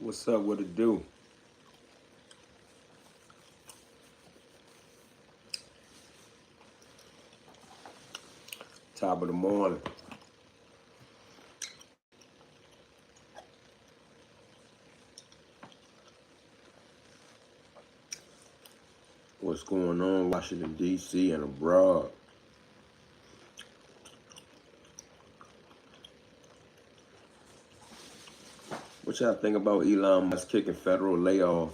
What's up? What it do? Top of the morning. What's going on Washington, D.C. and abroad? What y'all think about Elon Musk kicking off federal layoffs?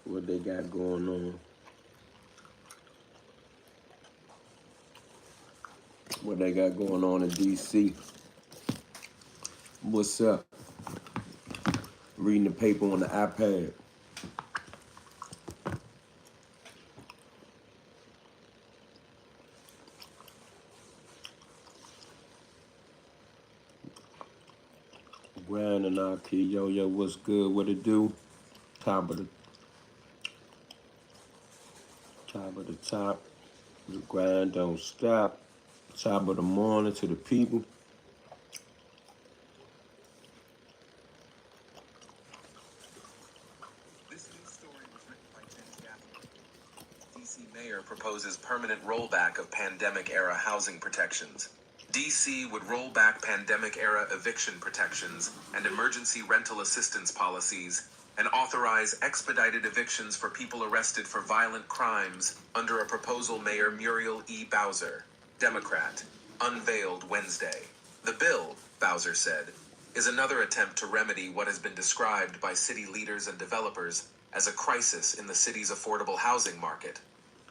What they got going on? What they got going on in D.C.? What's up? Reading the paper on the iPad. Grinding out, kid. Yo, what's good? What it do? Top of the top. The grind don't stop. Top of the morning to the people. This news story was written by Gentrification. DC mayor proposes permanent rollback of pandemic-era housing protections. DC would roll back pandemic-era eviction protections and emergency rental assistance policies and authorize expedited evictions for people arrested for violent crimes under a proposal Mayor Muriel E. Bowser, Democrat, unveiled Wednesday. The bill, Bowser said, is another attempt to remedy what has been described by city leaders and developers as a crisis in the city's affordable housing market,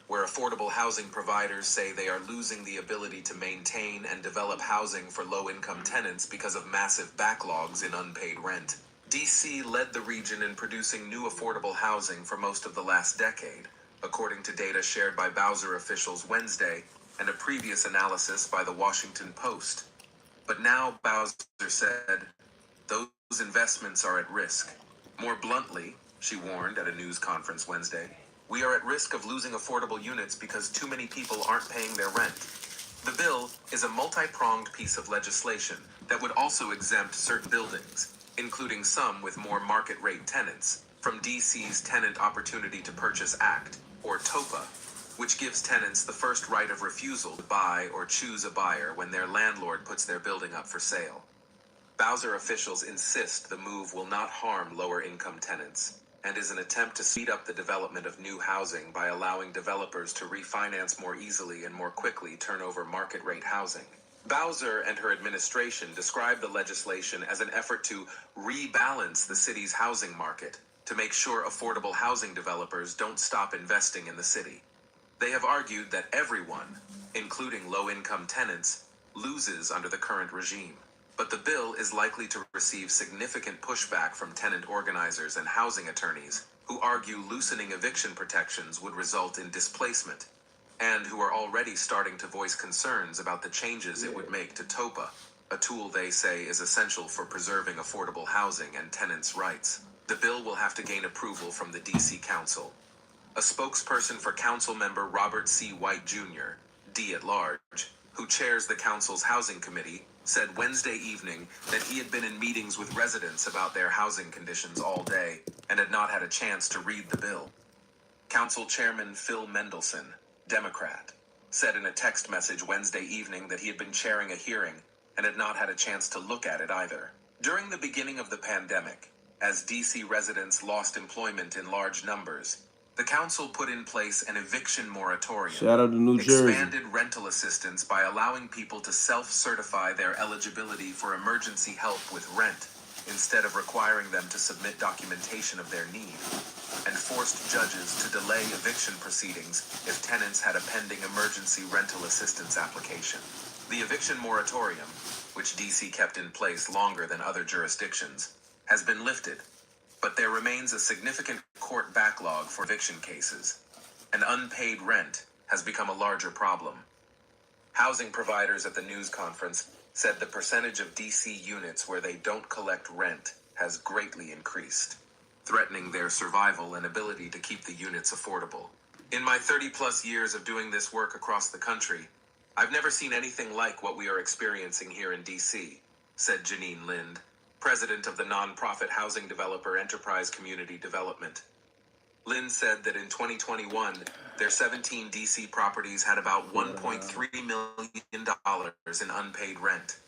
where affordable housing providers say they are losing the ability to maintain and develop housing for low-income tenants because of massive backlogs in unpaid rent. DC led the region in producing new affordable housing for most of the last decade, according to data shared by Bowser officials Wednesday and a previous analysis by the Washington Post. But now, Bowser said, those investments are at risk. More bluntly, she warned at a news conference Wednesday, we are at risk of losing affordable units because too many people aren't paying their rent. The bill is a multi-pronged piece of legislation that would also exempt certain buildings, including some with more market rate tenants, from DC's Tenant Opportunity to Purchase Act, or TOPA, which gives tenants the first right of refusal to buy or choose a buyer when their landlord puts their building up for sale. Bowser officials insist the move will not harm lower-income tenants and is an attempt to speed up the development of new housing by allowing developers to refinance more easily and more quickly turn over market-rate housing. Bowser and her administration described the legislation as an effort to rebalance the city's housing market to make sure affordable housing developers don't stop investing in the city. They have argued that everyone, including low-income tenants, loses under the current regime. But the bill is likely to receive significant pushback from tenant organizers and housing attorneys who argue loosening eviction protections would result in displacement, and who are already starting to voice concerns about the changes it would make to TOPA, a tool they say is essential for preserving affordable housing and tenants' rights. The bill will have to gain approval from the DC Council. A spokesperson for Council member Robert C. White Jr., D at large, who chairs the Council's Housing Committee, said Wednesday evening that he had been in meetings with residents about their housing conditions all day and had not had a chance to read the bill. Council Chairman Phil Mendelson, Democrat, said in a text message Wednesday evening that he had been chairing a hearing and had not had a chance to look at it either. During the beginning of the pandemic, as DC residents lost employment in large numbers, the council put in place an eviction moratorium, Shout out to New Jersey. expanded rental assistance by allowing people to self-certify their eligibility for emergency help with rent, instead of requiring them to submit documentation of their need, and forced judges to delay eviction proceedings if tenants had a pending emergency rental assistance application. The eviction moratorium, which DC kept in place longer than other jurisdictions, has been lifted, but there remains a significant court backlog for eviction cases, and unpaid rent has become a larger problem. Housing providers at the news conference said the percentage of DC units where they don't collect rent has greatly increased, threatening their survival and ability to keep the units affordable. In my 30-plus years of doing this work across the country, I've never seen anything like what we are experiencing here in DC, said Janine Lind, president of the nonprofit housing developer Enterprise Community Development. Lind said that in 2021, their 17 DC properties had about $1.3 million in unpaid rent.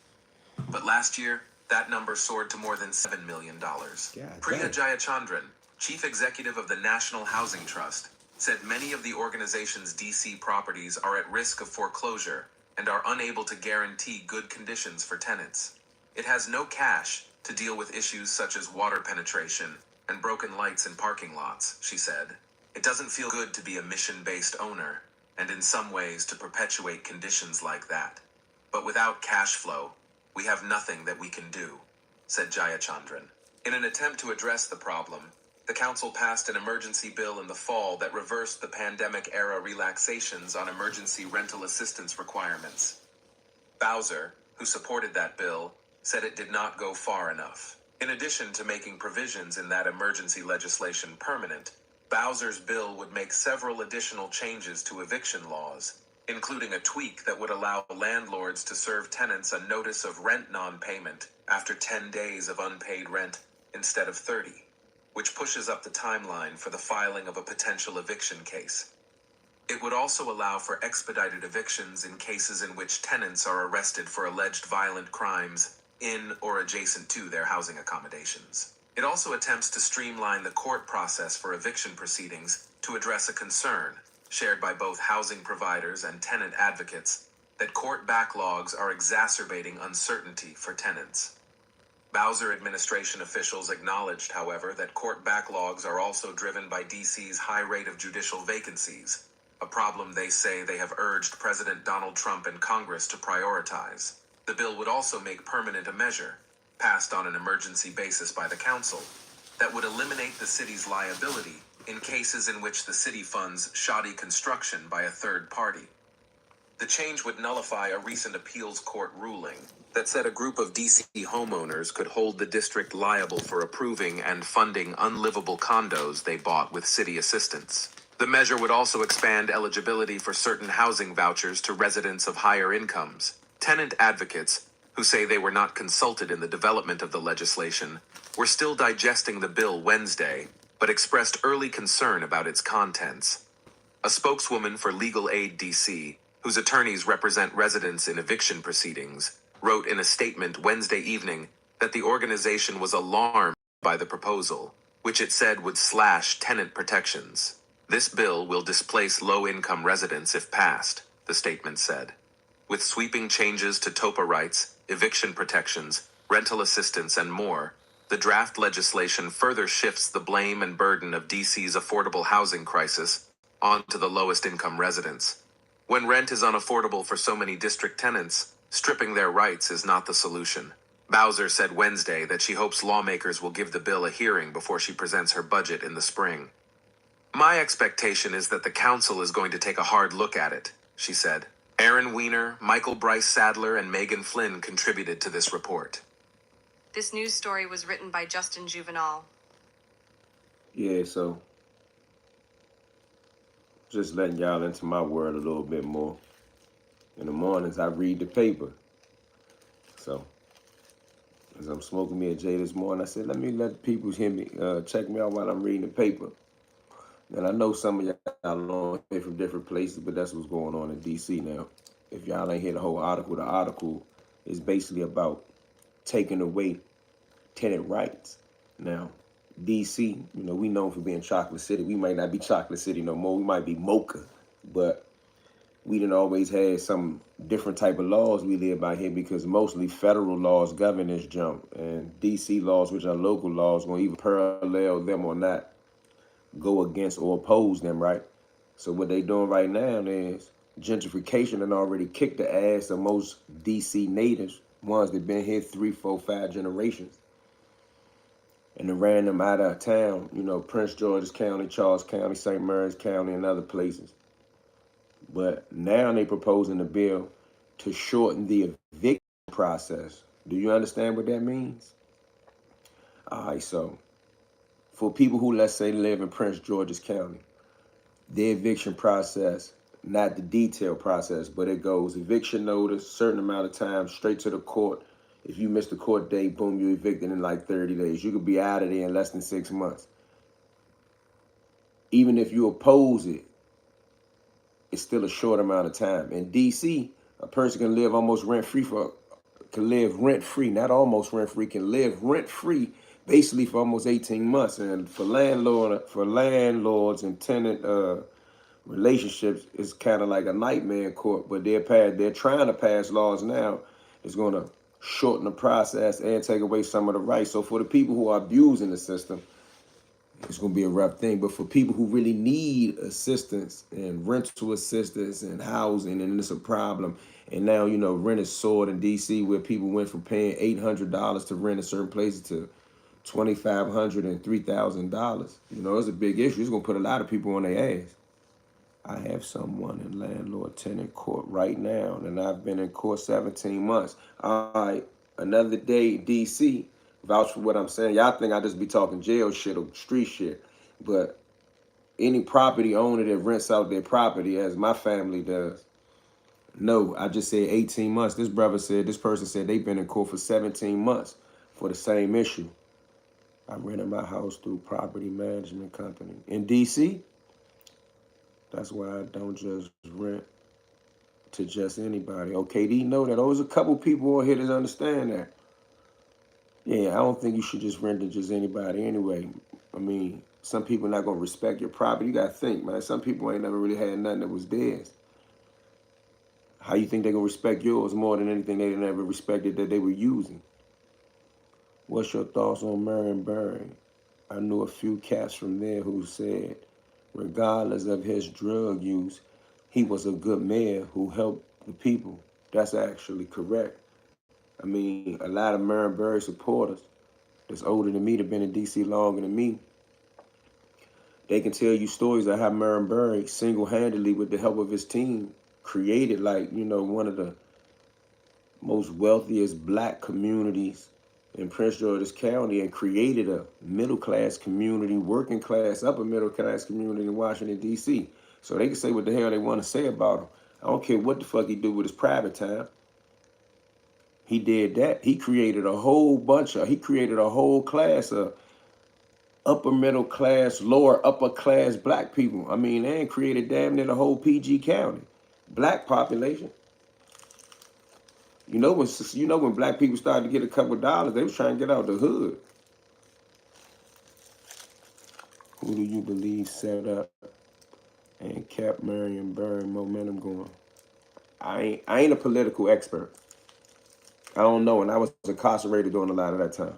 But last year, that number soared to more than $7 million. Priya Jayachandran, chief executive of the National Housing Trust, said many of the organization's DC properties are at risk of foreclosure and are unable to guarantee good conditions for tenants. It has no cash to deal with issues such as water penetration and broken lights in parking lots, she said. It doesn't feel good to be a mission-based owner, and in some ways to perpetuate conditions like that. But without cash flow, we have nothing that we can do, said Jayachandran. In an attempt to address the problem, the council passed an emergency bill in the fall that reversed the pandemic-era relaxations on emergency rental assistance requirements. Bowser, who supported that bill, said it did not go far enough. In addition to making provisions in that emergency legislation permanent, Bowser's bill would make several additional changes to eviction laws, including a tweak that would allow landlords to serve tenants a notice of rent non-payment after 10 days of unpaid rent instead of 30, which pushes up the timeline for the filing of a potential eviction case. It would also allow for expedited evictions in cases in which tenants are arrested for alleged violent crimes in or adjacent to their housing accommodations. It also attempts to streamline the court process for eviction proceedings to address a concern shared by both housing providers and tenant advocates that court backlogs are exacerbating uncertainty for tenants. Bowser administration officials acknowledged, however, that court backlogs are also driven by DC's high rate of judicial vacancies, a problem they say they have urged President Donald Trump and Congress to prioritize. The bill would also make permanent a measure, passed on an emergency basis by the council, that would eliminate the city's liability in cases in which the city funds shoddy construction by a third party. The change would nullify a recent appeals court ruling that said a group of DC homeowners could hold the district liable for approving and funding unlivable condos they bought with city assistance. The measure would also expand eligibility for certain housing vouchers to residents of higher incomes. Tenant advocates, who say they were not consulted in the development of the legislation, were still digesting the bill Wednesday, but expressed early concern about its contents. A spokeswoman for Legal Aid DC, whose attorneys represent residents in eviction proceedings, wrote in a statement Wednesday evening that the organization was alarmed by the proposal, which it said would slash tenant protections. This bill will displace low-income residents if passed, the statement said. With sweeping changes to TOPA rights, eviction protections, rental assistance, and more, the draft legislation further shifts the blame and burden of DC's affordable housing crisis onto the lowest-income residents. When rent is unaffordable for so many district tenants, stripping their rights is not the solution. Bowser said Wednesday that she hopes lawmakers will give the bill a hearing before she presents her budget in the spring. My expectation is that the council is going to take a hard look at it, she said. Aaron Weiner, Michael Bryce Sadler, and Megan Flynn contributed to this report. This news story was written by Justin Juvenal. Yeah, so just letting y'all into my world a little bit more. In the mornings, I read the paper. So as I'm smoking me a J this morning, I said, let me let the people hear me, check me out while I'm reading the paper. And I know some of y'all know it from different places, but that's what's going on in DC now. If y'all ain't hear the whole article, the article is basically about taking away tenant rights. Now, DC, we known for being Chocolate City. We might not be Chocolate City no more. We might be Mocha, but we didn't always have some different type of laws we live by here because mostly federal laws govern this jump. And DC laws, which are local laws, will either parallel them or not, go against or oppose them, right? So what they doing right now is gentrification and already kicked the ass of most DC natives, ones that been here 3, 4, 5 generations. And they ran them out of town, Prince George's County, Charles County, St. Mary's County, and other places. But now they proposing a bill to shorten the eviction process. Do you understand what that means? All right, so for people who, let's say, live in Prince George's County, the eviction process, not the detailed process, but it goes eviction notice, certain amount of time, straight to the court. If you miss the court date, boom, you're evicted in like 30 days. You could be out of there in less than 6 months. Even if you oppose it, it's still a short amount of time. In DC, a person can live almost rent-free not almost rent-free, can live rent-free basically for almost 18 months. And for landlords and tenant relationships, it's kind of like a nightmare in court. But they're trying to pass laws now. It's going to shorten the process and take away some of the rights. So for the people who are abusing the system, it's going to be a rough thing. But for people who really need assistance and rental assistance and housing, and it's a problem. And now, rent is soared in DC, where people went from paying $800 to rent in certain places to $2,500 and $3,000. It's a big issue. It's going to put a lot of people on their ass. I have someone in landlord-tenant court right now, and I've been in court 17 months. All right, another day, DC. Vouch for what I'm saying. Y'all think I just be talking jail shit or street shit, but any property owner that rents out their property, as my family does, no, I just said 18 months. This person said they've been in court for 17 months for the same issue. I rented my house through property management company. In DC, that's why I don't just rent to just anybody. Okay, do you know that? There's a couple people on here that understand that. Yeah, I don't think you should just rent to just anybody anyway. I mean, some people not going to respect your property. You got to think, man. Some people ain't never really had nothing that was theirs. How you think they going to respect yours more than anything they never respected that they were using? What's your thoughts on Marion Barry? I knew a few cats from there who said, regardless of his drug use, he was a good mayor who helped the people. That's actually correct. I mean, a lot of Marion Barry supporters that's older than me, that been in D.C. longer than me, they can tell you stories of how Marion Barry single-handedly, with the help of his team, created one of the most wealthiest black communities in Prince George's County, and created a middle-class community, working class, upper middle-class community in Washington, D.C. So they can say what the hell they want to say about him. I don't care what the fuck he do with his private time. He did that. He created a whole class of upper middle class, lower upper class black people. I mean, they ain't created damn near the whole PG County black population. When black people started to get a couple of dollars, they was trying to get out the hood. Who do you believe set up and kept Marion Barry momentum going? I ain't a political expert. I don't know, and I was incarcerated during a lot of that time.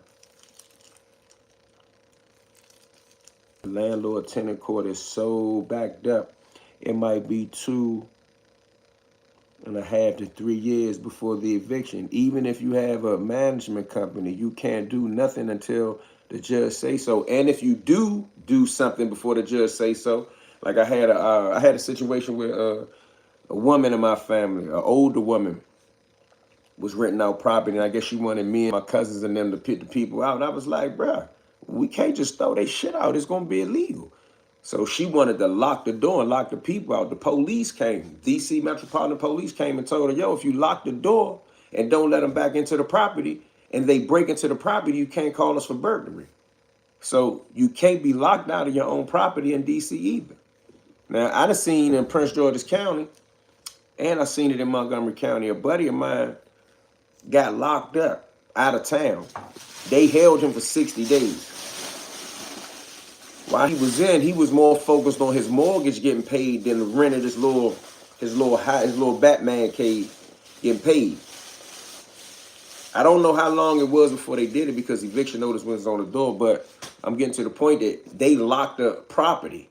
The landlord-tenant court is so backed up, it might be 2.5 to 3 years before the eviction. Even if you have a management company, you can't do nothing until the judge say so. And if you do something before the judge say so, like I had a situation with a woman in my family, an older woman, was renting out property, and I guess she wanted me and my cousins and them to pick the people out. And I was like, bruh, we can't just throw their shit out. It's going to be illegal. So she wanted to lock the door and lock the people out. The police came. DC Metropolitan Police came and told her, yo, if you lock the door and don't let them back into the property, and they break into the property, you can't call us for burglary. So you can't be locked out of your own property in DC either. Now, I done seen in Prince George's County, and I seen it in Montgomery County, a buddy of mine got locked up out of town. They held him for 60 days. While he was in, he was more focused on his mortgage getting paid than the rent of his little Batman cave getting paid. I don't know how long it was before they did it, because eviction notice was on the door, but I'm getting to the point that they locked the property,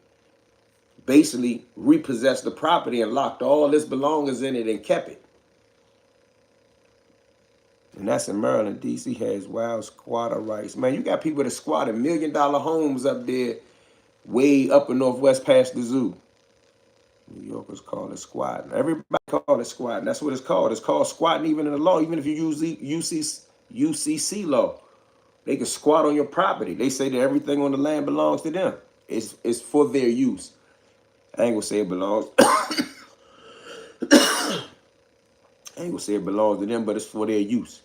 basically repossessed the property and locked all his belongings in it and kept it. And that's in Maryland. DC has wild squatter rights. Man, you got people that squatted $1 million homes up there, way up in Northwest past the zoo. New Yorkers call it squatting. Everybody call it squatting. That's what it's called. It's called squatting even in the law. Even if you use the UCC law, they can squat on your property. They say that everything on the land belongs to them. It's for their use. I ain't gonna say it belongs. I ain't gonna say it belongs to them, but it's for their use.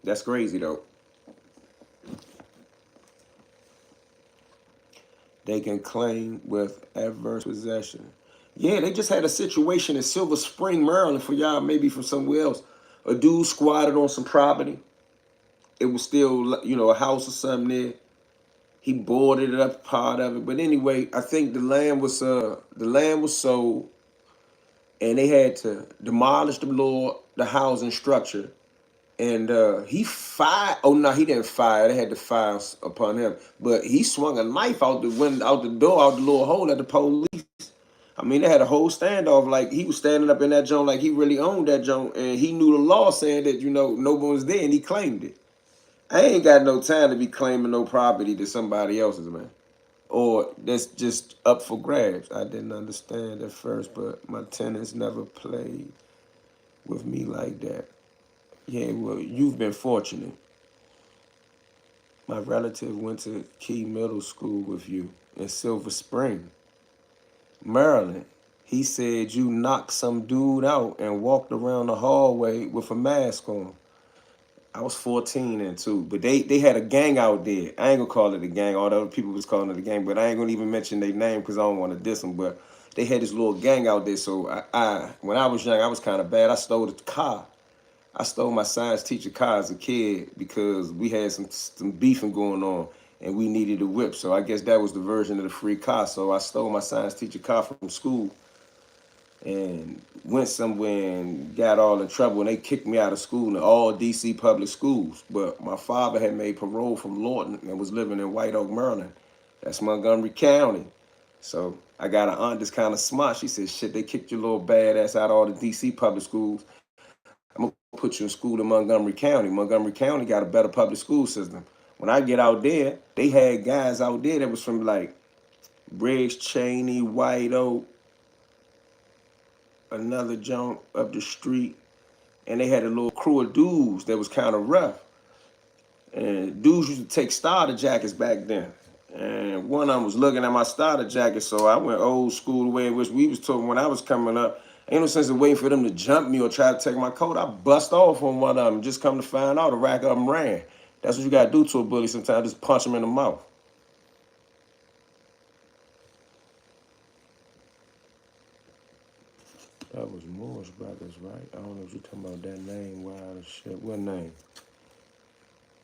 That's crazy though. They can claim with adverse possession. Yeah, they just had a situation in Silver Spring, Maryland, for y'all, maybe from somewhere else. A dude squatted on some property. It was still, a house or something there. He boarded it up, part of it. But anyway, I think the land was sold, and they had to demolish the housing structure. And he fired. Oh no, he didn't fire. They had to fire upon him. But he swung a knife out the window, out the door, out the little hole at the police. I mean, they had a whole standoff. Like he was standing up in that joint, like he really owned that joint, and he knew the law saying that no one was there, and he claimed it. I ain't got no time to be claiming no property to somebody else's, man, or that's just up for grabs. I didn't understand at first, but my tenants never played with me like that. Yeah, well, you've been fortunate. My relative went to Key Middle School with you in Silver Spring, Maryland. He said you knocked some dude out and walked around the hallway with a mask on. I was 14 then too, but they had a gang out there. I ain't gonna call it a gang. All the other people was calling it a gang, but I ain't gonna even mention their name because I don't want to diss them. But they had this little gang out there. So I when I was young, I was kind of bad. I stole the car. I stole my science teacher car as a kid because we had some beefing going on and we needed a whip. So I guess that was the version of the free car. So I stole my science teacher car from school and went somewhere and got all in trouble, and they kicked me out of school in all DC public schools. But my father had made parole from Lawton and was living in White Oak, Maryland. That's Montgomery County. So I got an aunt that's kind of smart. She said, shit, they kicked your little badass out of all the DC public schools. I'm gonna put you in school in Montgomery County. Montgomery County got a better public school system. When I get out there, they had guys out there that was from like Briggs, Cheney, White Oak, another jump up the street, and they had a little crew of dudes that was kind of rough. And dudes used to take starter jackets back then. And one of them was looking at my starter jacket, so I went old school the way in which we was talking when I was coming up. Ain't no sense in waiting for them to jump me or try to take my coat. I bust off on one of them, just come to find out a rack of them ran. That's what you gotta do to a bully sometimes, just punch him in the mouth. That was Moore's Brothers, right? I don't know if you're talking about that name, wild as shit. What name?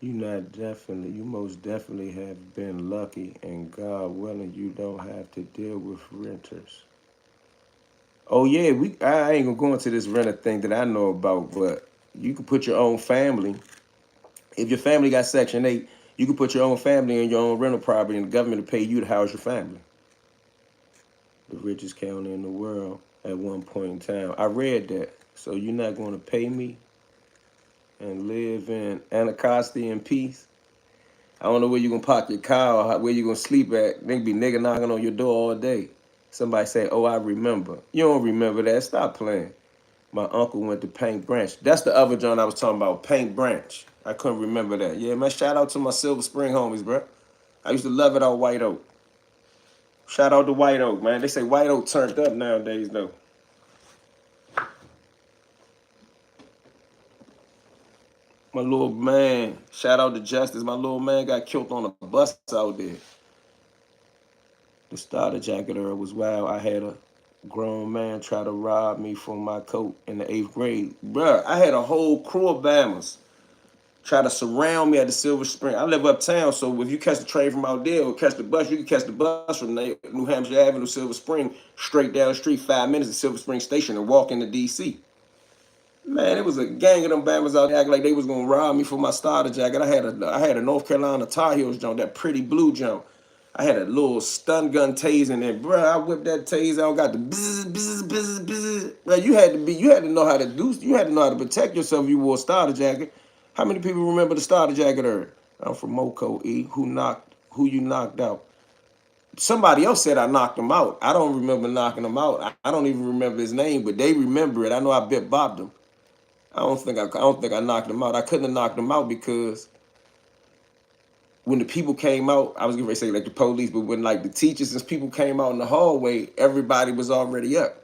You most definitely have been lucky, and God willing, you don't have to deal with renters. Oh yeah, I ain't gonna go into this renter thing that I know about, but you can put your own family. If your family got Section 8, you can put your own family in your own rental property, and the government will pay you to house your family. The richest county in the world at one point in time. I read that. So you're not going to pay me and live in Anacostia in peace? I don't know where you're going to park your car or where you're going to sleep at. They be nigga knocking on your door all day. Somebody say, oh, I remember. You don't remember that. Stop playing. My uncle went to Paint Branch. That's the other joint I was talking about, Paint Branch. I couldn't remember that. Yeah, man, shout out to my Silver Spring homies, bro. I used to love it out White Oak. Shout out to White Oak, man. They say White Oak turned up nowadays, though. My little man, shout out to Justice. My little man got killed on a bus out there. The starter jacket era was wild. I had a grown man try to rob me for my coat in the 8th grade. Bruh, I had a whole crew of Bammers try to surround me at the Silver Spring. I live uptown, so if you catch the train from out there or catch the bus, you can catch the bus from New Hampshire Avenue, Silver Spring, straight down the street, 5 minutes to Silver Spring Station and walk into D.C. Man, it was a gang of them Bammers out there acting like they was gonna rob me for my starter jacket. I had a North Carolina Tar Heels jump, that pretty blue jump. I had a little stun gun taser in there, bro. I whipped that taser out, got the bzz, bzz, bzz, bzz. Bro, you had to know how to protect yourself if you wore a starter jacket. How many people remember the starter jacket era? I'm from Moco E. Who you knocked out? Somebody else said I knocked him out. I don't remember knocking him out. I don't even remember his name, but they remember it. I know I bit bobbed him. I don't think I knocked him out. I couldn't have knocked him out because when the people came out, I was going to say like the police, but when like the teachers and people came out in the hallway, everybody was already up.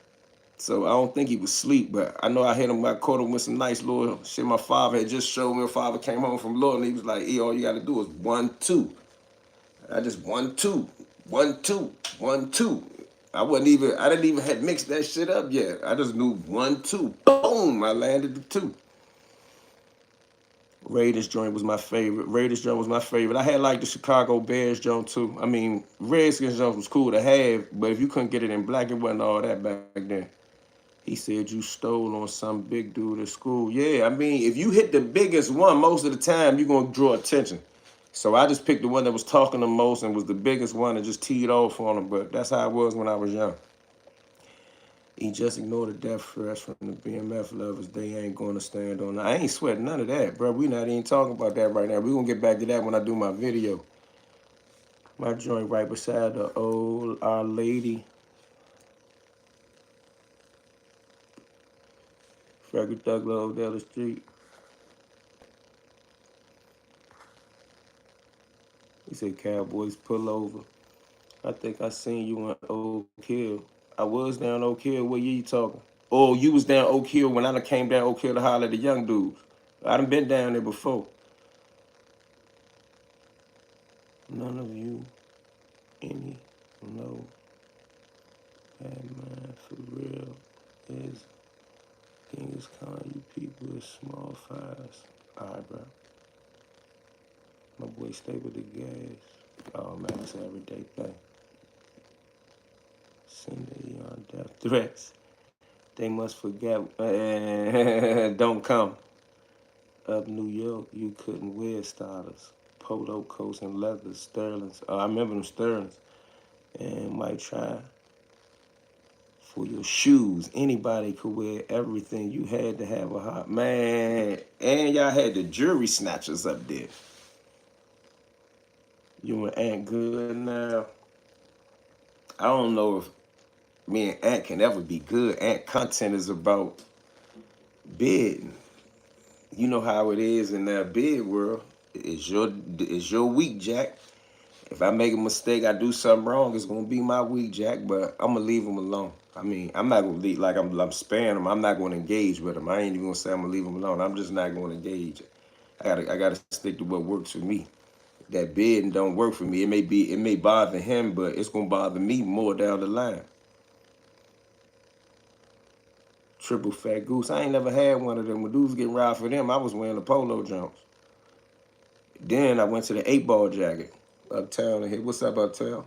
So I don't think he was asleep, but I know I hit him. I caught him with some nice little shit. My father had just showed me. My father came home from law, and he was like, "E, all you got to do is 1-2." I just 1-2, 1-2, 1-2. I didn't even had mixed that shit up yet. I just knew 1-2. Boom, I landed the 2. Raiders joint was my favorite. I had like the Chicago Bears joint too. I mean, Redskins joint was cool to have, but if you couldn't get it in black, it wasn't all that back then. He said you stole on some big dude at school. Yeah, I mean, if you hit the biggest one, most of the time you're gonna draw attention. So I just picked the one that was talking the most and was the biggest one and just teed off on him. But that's how it was when I was young. He just ignored the death threats from the BMF lovers. They ain't gonna stand on that. I ain't sweating none of that, bro. We not even talking about that right now. We gonna get back to that when I do my video. My joint right beside the old Our Lady. Frederick Douglass down the street. He said, Cowboys pull over. I think I seen you in Oak Hill. I was down Oak Hill. What year you talking? Oh, you was down Oak Hill when I done came down Oak Hill to holler at the young dudes. I done been down there before. None of you any know that man for real is Genghis Khan. You people is small fires. Alright, bro. My boy stay with the gas. Oh man, it's an everyday thing. Send the death threats. They must forget. Don't come. Up New York, you couldn't wear starters, polo coats and leather Sterlings. Oh, I remember them Sterlings. And might try for your shoes. Anybody could wear everything. You had to have a hot man. And y'all had the jury snatchers up there. You and Ant good now. I don't know if me and Ant can ever be good. Ant content is about bidding. You know how it is in that bid world. It's your week, Jack. If I make a mistake, I do something wrong, it's gonna be my week, Jack. But I'm gonna leave him alone. I mean, I'm not gonna leave like I'm sparing him. I'm not gonna engage with him. I ain't even gonna say I'm gonna leave him alone. I'm just not gonna engage. I gotta stick to what works for me. That bidding don't work for me. It may bother him, but it's gonna bother me more down the line. Triple fat goose. I ain't never had one of them. When dudes get robbed for them, I was wearing the polo jumps. Then I went to the 8-ball jacket uptown and hit. What's up, uptown?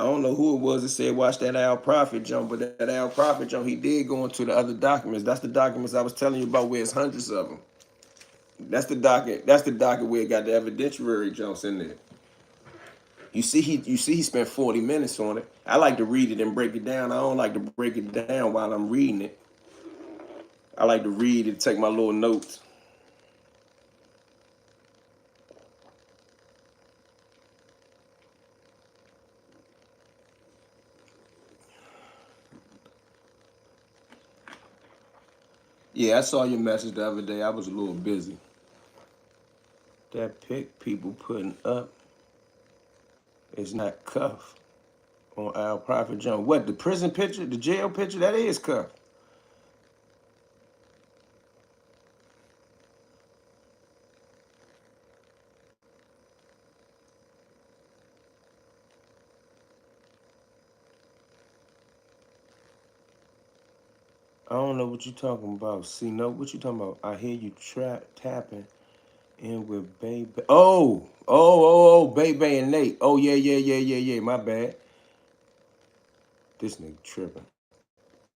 I don't know who it was that said watch that Al Prophet jump, but that Al Prophet jump, he did go into the other documents. That's the documents I was telling you about where it's hundreds of them. That's the docket. That's the docket where it got the evidentiary jumps in there. You see he spent 40 minutes on it. I like to read it and break it down. I don't like to break it down while I'm reading it. I like to read and take my little notes. Yeah, I saw your message the other day. I was a little busy. That pic people putting up is not cuff on Al Prophet Jump. What, the prison picture, the jail picture? That is cuff. I don't know what you talking about. See, no, what you talking about? I hear you tapping in with Baby. Oh, Baby and Nate. Oh, yeah. My bad. This nigga tripping.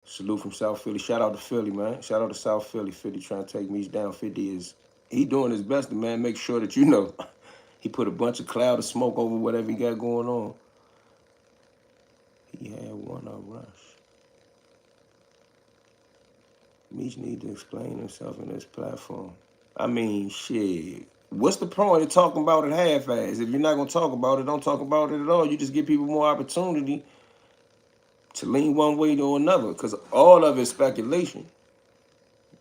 Salute from South Philly. Shout out to Philly, man. Shout out to South Philly. 50 trying to take me down. 50 is, he doing his best to, man, make sure that you know. He put a bunch of cloud of smoke over whatever he got going on. He had one rush. Meech need to explain himself in this platform. I mean, shit. What's the point of talking about it half-ass? If you're not gonna talk about it, don't talk about it at all. You just give people more opportunity to lean one way or another, because all of it's speculation.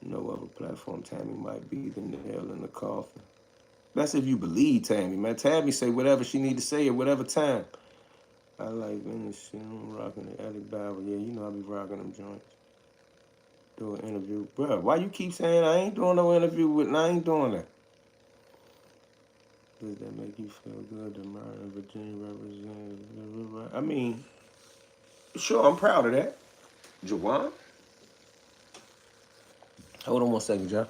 No other platform Tammy might be the nail in the coffin. That's if you believe Tammy, man. Tammy say whatever she need to say at whatever time. I like Venice shit. I'm rocking the Ellie Bible. Yeah, you know I be rocking them joints. Do an interview. Bro, why you keep saying I ain't doing no interview with, I ain't doing that? Does that make you feel good to Maryland, Virginia representative? I mean, sure, I'm proud of that. Jawan? Hold on 1 second, John.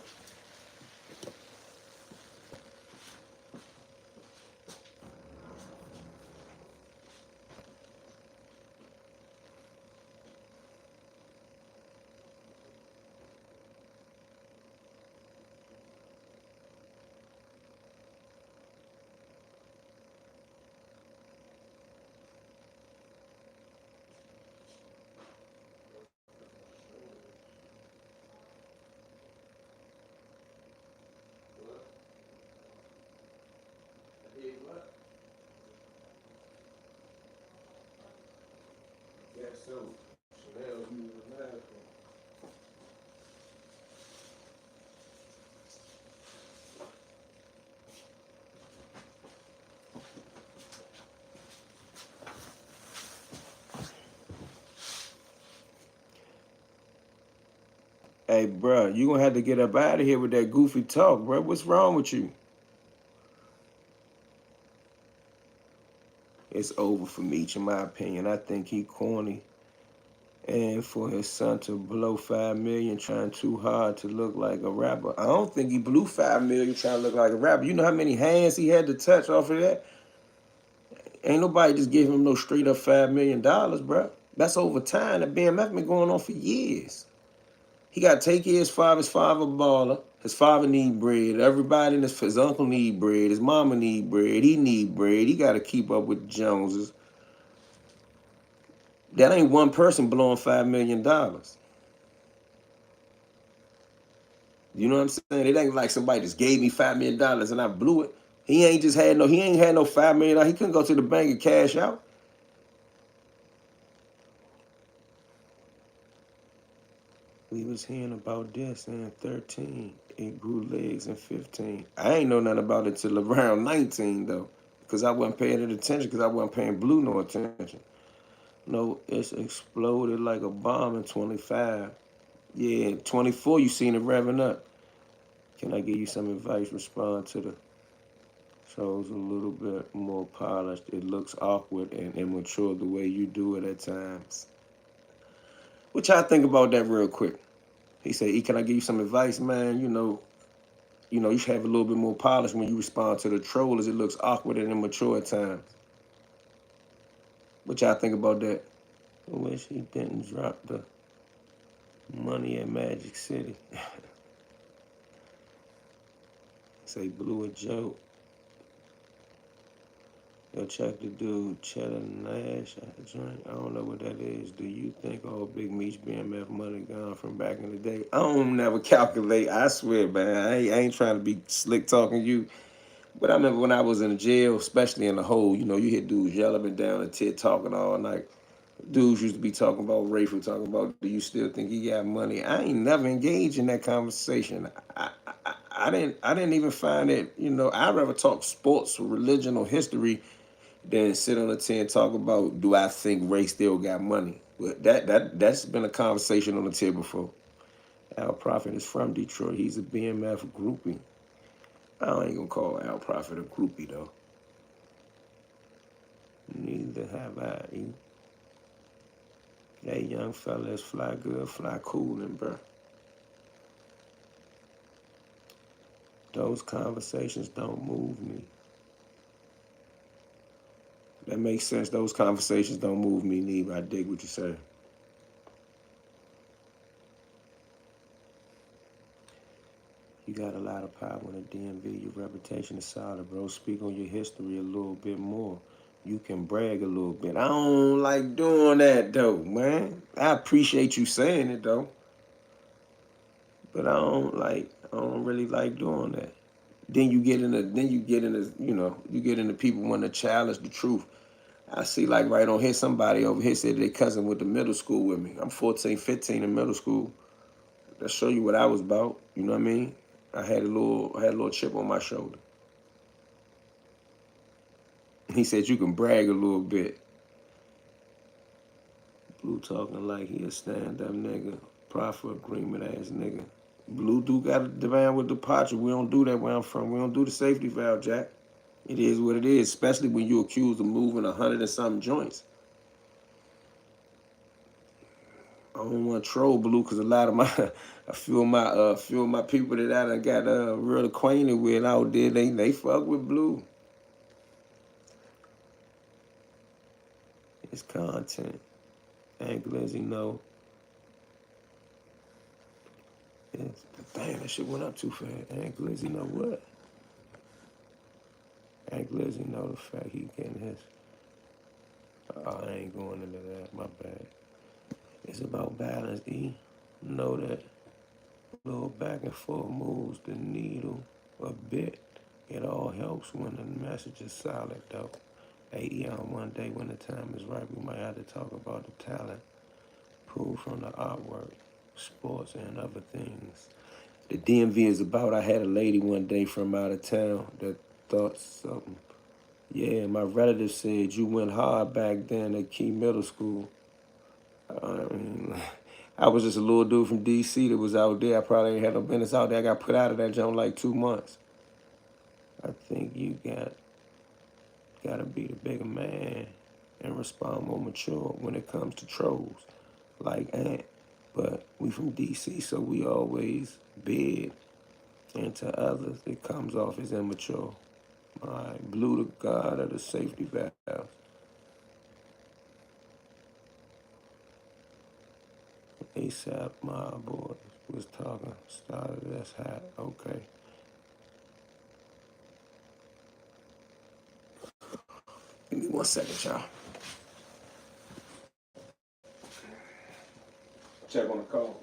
Yeah, so Chanel, you were laughing. Hey, bro, you gonna have to get up out of here with that goofy talk, bro. What's wrong with you? It's over for Meech, in my opinion. I think he corny. And for his son to blow 5 million trying too hard to look like a rapper. I don't think he blew 5 million trying to look like a rapper. You know how many hands he had to touch off of that? Ain't nobody just giving him no straight up $5 million, bro. That's over time. That BMF been going on for years. He got to take care of his father. His father a baller. His father need bread. Everybody in his uncle need bread. His mama need bread. He need bread. He got to keep up with the Joneses. That ain't one person blowing $5 million. You know what I'm saying? It ain't like somebody just gave me $5 million and I blew it. He ain't had no $5 million. He couldn't go to the bank and cash out. We was hearing about this in 13. It grew legs in 15. I ain't know nothing about it till around 19 though, because I wasn't paying it attention, because I wasn't paying Blue no attention. No, it's exploded like a bomb in 25. Yeah, in 24 you seen it revving up. Can I give you some advice? Respond to the shows a little bit more polished. It looks awkward and immature the way you do it at times. What y'all think about that real quick? He said, E, can I give you some advice, man? You should have a little bit more polish when you respond to the trollers. It looks awkward and immature at times. What y'all think about that? I wish he didn't drop the money at Magic City. Say blew a joke. Yo, check the dude, Cheddar Nash. I don't know what that is. Do you think all Big Meech BMF money gone from back in the day? I don't never calculate. I swear, man. I ain't trying to be slick talking you. But I remember when I was in the jail, especially in the hole, you hear dudes yell up and down the tit talking all night. Dudes used to be talking about Rayford, talking about, do you still think he got money? I ain't never engaged in that conversation. I didn't even find it, I'd rather talk sports or religion or history than sit on a tent and talk about, do I think Ray still got money? But that's been a conversation on the table before. Al Prophet is from Detroit. He's a BMF groupie. I ain't gonna call Al Prophet a groupie though. Neither have I. That young fella is fly good, fly cool, and bro. Those conversations don't move me. That makes sense. Those conversations don't move me neither. I dig what you say. You got a lot of power in the DMV. Your reputation is solid, bro. Speak on your history a little bit more. You can brag a little bit. I don't like doing that though, man. I appreciate you saying it though, but I don't really like doing that. Then you get into you get into people wanting to challenge the truth. I see like right on here, somebody over here said they cousin went to middle school with me. I'm 14, 15 in middle school. That show you what I was about. You know what I mean? I had a little chip on my shoulder. He said you can brag a little bit. Blue talking like he a stand-up nigga. Profit agreement ass nigga. Blue do got a demand with departure. We don't do that where I'm from. We don't do the safety valve, Jack. It is what it is, especially when you accused of moving 100 and something joints. I don't want to troll Blue because a lot of my, I feel my people that I done got real acquainted with out there, they fuck with Blue. It's content. Hank Glizzy know. It's, damn, that shit went up too fast. Hank Glizzy know what? Hank Glizzy know the fact he getting his. Oh, I ain't going into that. My bad. It's about balance, E. Know that. Little back and forth moves the needle a bit. It all helps when the message is solid, though. Hey, one day when the time is right, we might have to talk about the talent pulled from the artwork, sports, and other things. The DMV is about. I had a lady one day from out of town that thought something. Yeah, my relative said you went hard back then at Key Middle School. I mean, I was just a little dude from D.C. that was out there. I probably ain't had no business out there. I got put out of that joint like 2 months. I think you gotta be the bigger man and respond more mature when it comes to trolls, like Ant. But we from D.C., so we always bid, and to others, it comes off as immature. All right, Blue the god of the safety valve. ASAP, my boy was talking, started that's hot. Okay. Give me 1 second, y'all. Check on the call.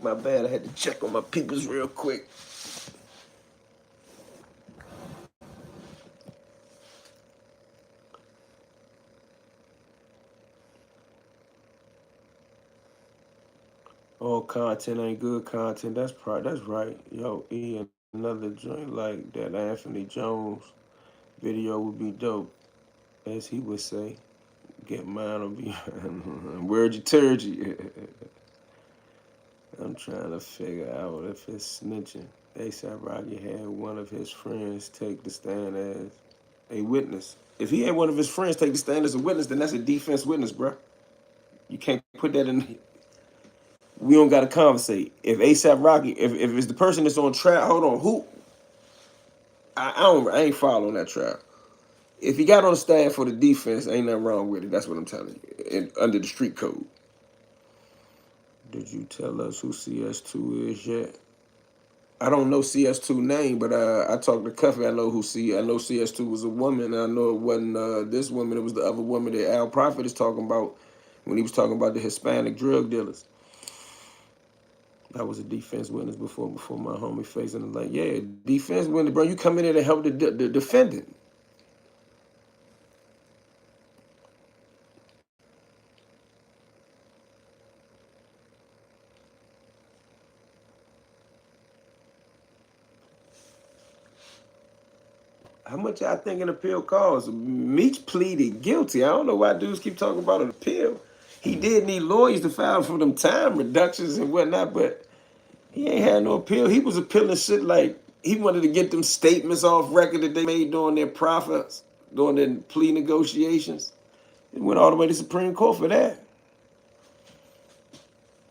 My bad, I had to check on my peoples real quick. All content ain't good content. That's right. Yo, E, another joint like that Anthony Jones video would be dope, as he would say. Get mine or be where'd you turgy? I'm trying to figure out if it's snitching. ASAP Rocky had one of his friends take the stand as a witness. If he had one of his friends take the stand as a witness, then that's a defense witness, bro. You can't put that in. We don't got to conversate. If ASAP Rocky, if it's the person that's on trial, hold on, who? I ain't following that trial. If he got on staff for the defense, ain't nothing wrong with it. That's what I'm telling you. And under the street code. Did you tell us who CS2 is yet? I don't know CS2 name, but I talked to Cuffy. I know CS2 was a woman. I know it wasn't this woman. It was the other woman that Al Prophet is talking about when he was talking about the Hispanic drug dealers. I was a defense witness before my homie facing it. Like, yeah, defense witness, bro. You come in there to help the defendant. How much y'all think an appeal costs? Meech pleaded guilty. I don't know why dudes keep talking about an appeal. He did need lawyers to file for them time reductions and whatnot, but he ain't had no appeal. He was appealing shit like he wanted to get them statements off record that they made during their profits, during their plea negotiations. It went all the way to Supreme Court for that.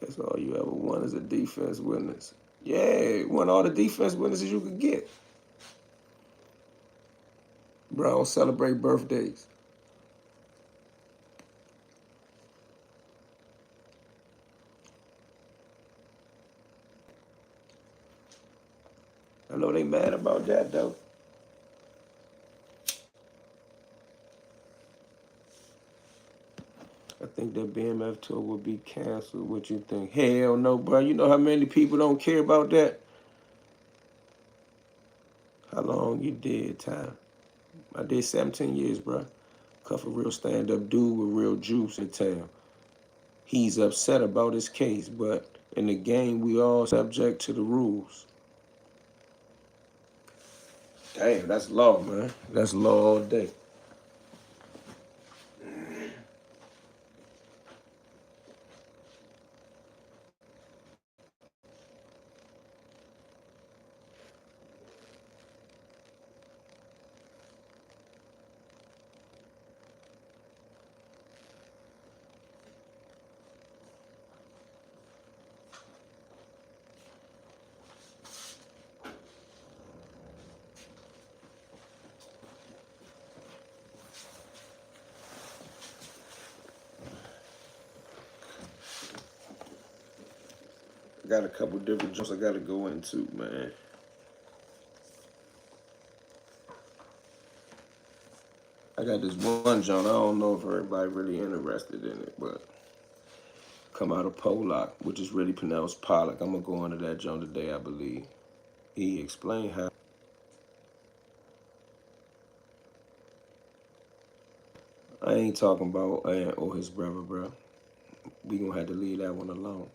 That's all you ever want is a defense witness. Yeah, want all the defense witnesses you could get. Bro, I don't celebrate birthdays. I know they mad about that though. I think that BMF tour will be canceled. What you think? Hell no, bro. You know how many people don't care about that? How long you did time? I did 17 years, bro. Cuff a real stand-up dude with real juice in town. He's upset about his case, but in the game, we all subject to the rules. Damn, that's law, man. That's law all day. I got a couple different jobs I got to go into, man. I got this one joint. I don't know if everybody really interested in it, but come out of Pollock, which is really pronounced Pollock. I'm gonna go into that joint today, I believe. He explained how. I ain't talking about Ant or his brother, bro. We gonna have to leave that one alone.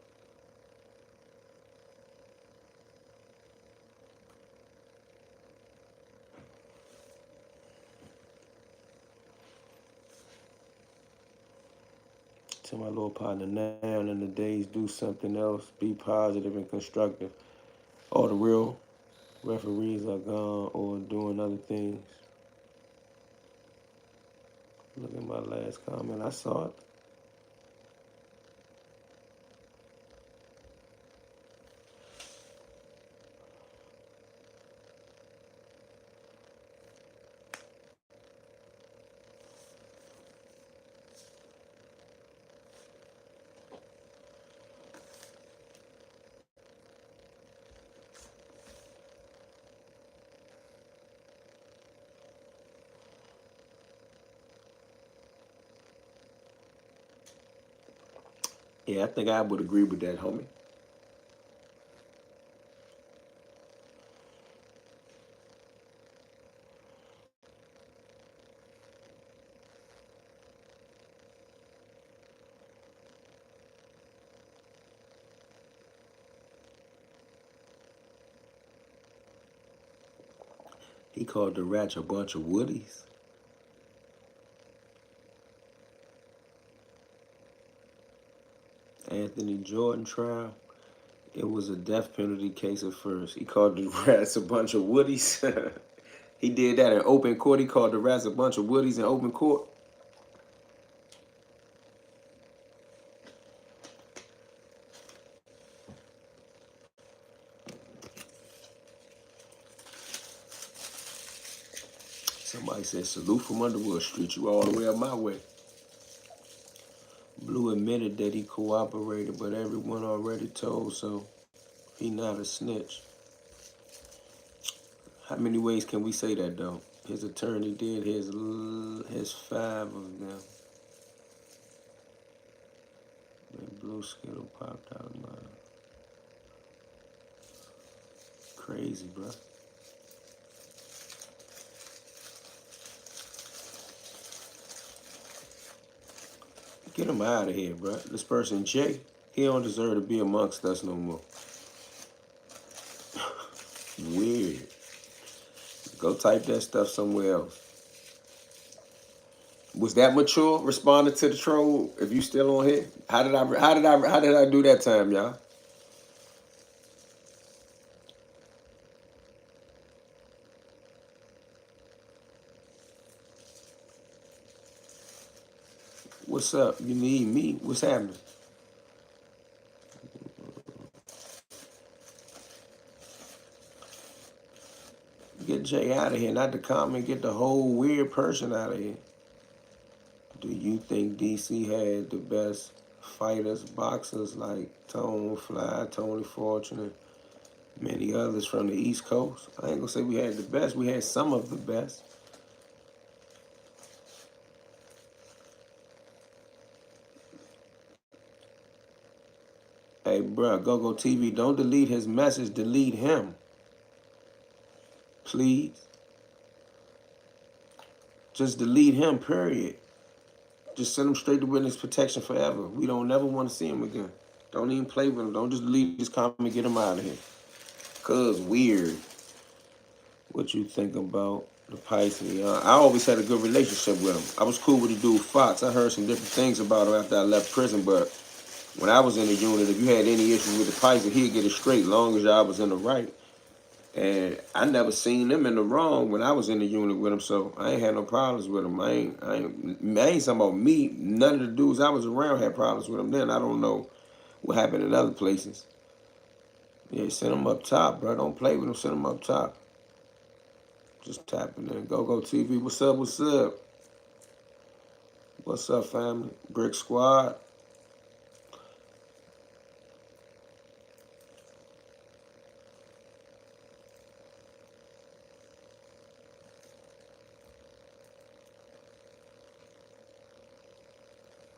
To my little partner, now in the days, do something else. Be positive and constructive. All the real referees are gone or doing other things. Look at my last comment. I saw it. Yeah, I think I would agree with that, homie. He called the Ratch a bunch of woodies. Anthony Jordan trial. It was a death penalty case at first. He called the Rats a bunch of woodies. He did that in open court. He called the Rats a bunch of woodies in open court. Somebody said, salute from Underwood Street. You all the way up my way. Blue admitted that he cooperated, but everyone already told, so he not a snitch. How many ways can we say that, though? His attorney did his 5 of them. That blue skittle popped out of my... Crazy, bro. Get him out of here, bro. This person, Jay, he don't deserve to be amongst us no more. Weird. Go type that stuff somewhere else. Was that mature responding to the troll? If you still on here, how did I do that time, y'all? What's up? You need me? What's happening? Get Jay out of here, not the comment. Get the whole weird person out of here. Do you think DC had the best fighters, boxers like Tone Fly, Tony Fortune, and many others from the East Coast? I ain't gonna say we had the best. We had some of the best. Hey, bruh, GoGo TV, don't delete his message. Delete him. Please. Just delete him, period. Just send him straight to witness protection forever. We don't never want to see him again. Don't even play with him. Don't just delete his comment and get him out of here. Cuz weird. What you think about the Pisces? I always had a good relationship with him. I was cool with the dude Fox. I heard some different things about him after I left prison, but when I was in the unit, if you had any issues with the Pisces, he'd get it straight, long as y'all was in the right. And I never seen him in the wrong when I was in the unit with him, so I ain't had no problems with him. I ain't talking about me. None of the dudes I was around had problems with him then. I don't know what happened in other places. Yeah, send him up top, bro. Don't play with him. Send him up top. Just tapping in. GoGo TV. What's up? What's up? What's up, family? Brick Squad.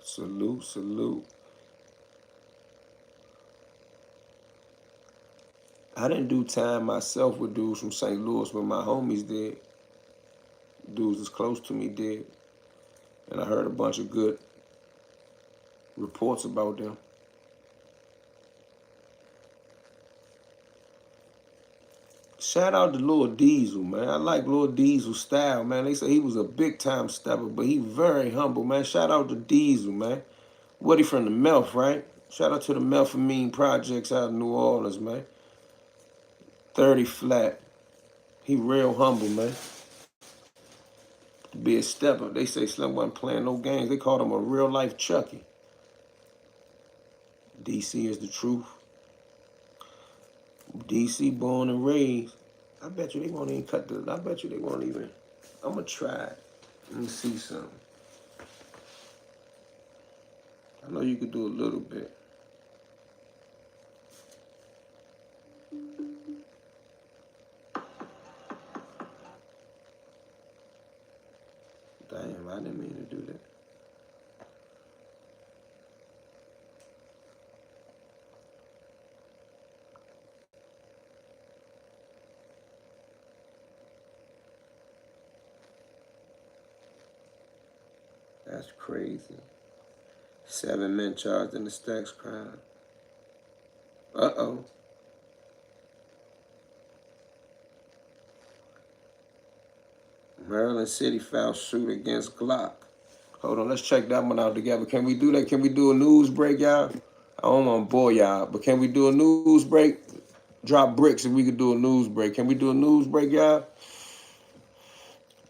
Salute, salute. I didn't do time myself with dudes from St. Louis, but my homies did. Dudes as close to me did. And I heard a bunch of good reports about them. Shout out to Lil Diesel, man. I like Lil Diesel's style, man. They say he was a big-time stepper, but he very humble, man. Shout out to Diesel, man. What, he from the Melf, right? Shout out to the Melphamine Projects out in New Orleans, man. 30 flat. He real humble, man. To be a stepper, they say Slim wasn't playing no games. They called him a real-life Chucky. DC is the truth. DC born and raised. I bet you they won't even cut the... I bet you they won't even... I'm going to try it. Let me see something. I know you could do a little bit. Damn, I didn't mean to do that. That's crazy. 7 men charged in the Stacks crime. Uh-oh. Maryland City filed suit against Glock. Hold on, let's check that one out together. Can we do that? Can we do a news break, y'all? I don't want to bore y'all, but can we do a news break? Drop bricks if we could do a news break. Can we do a news break, y'all?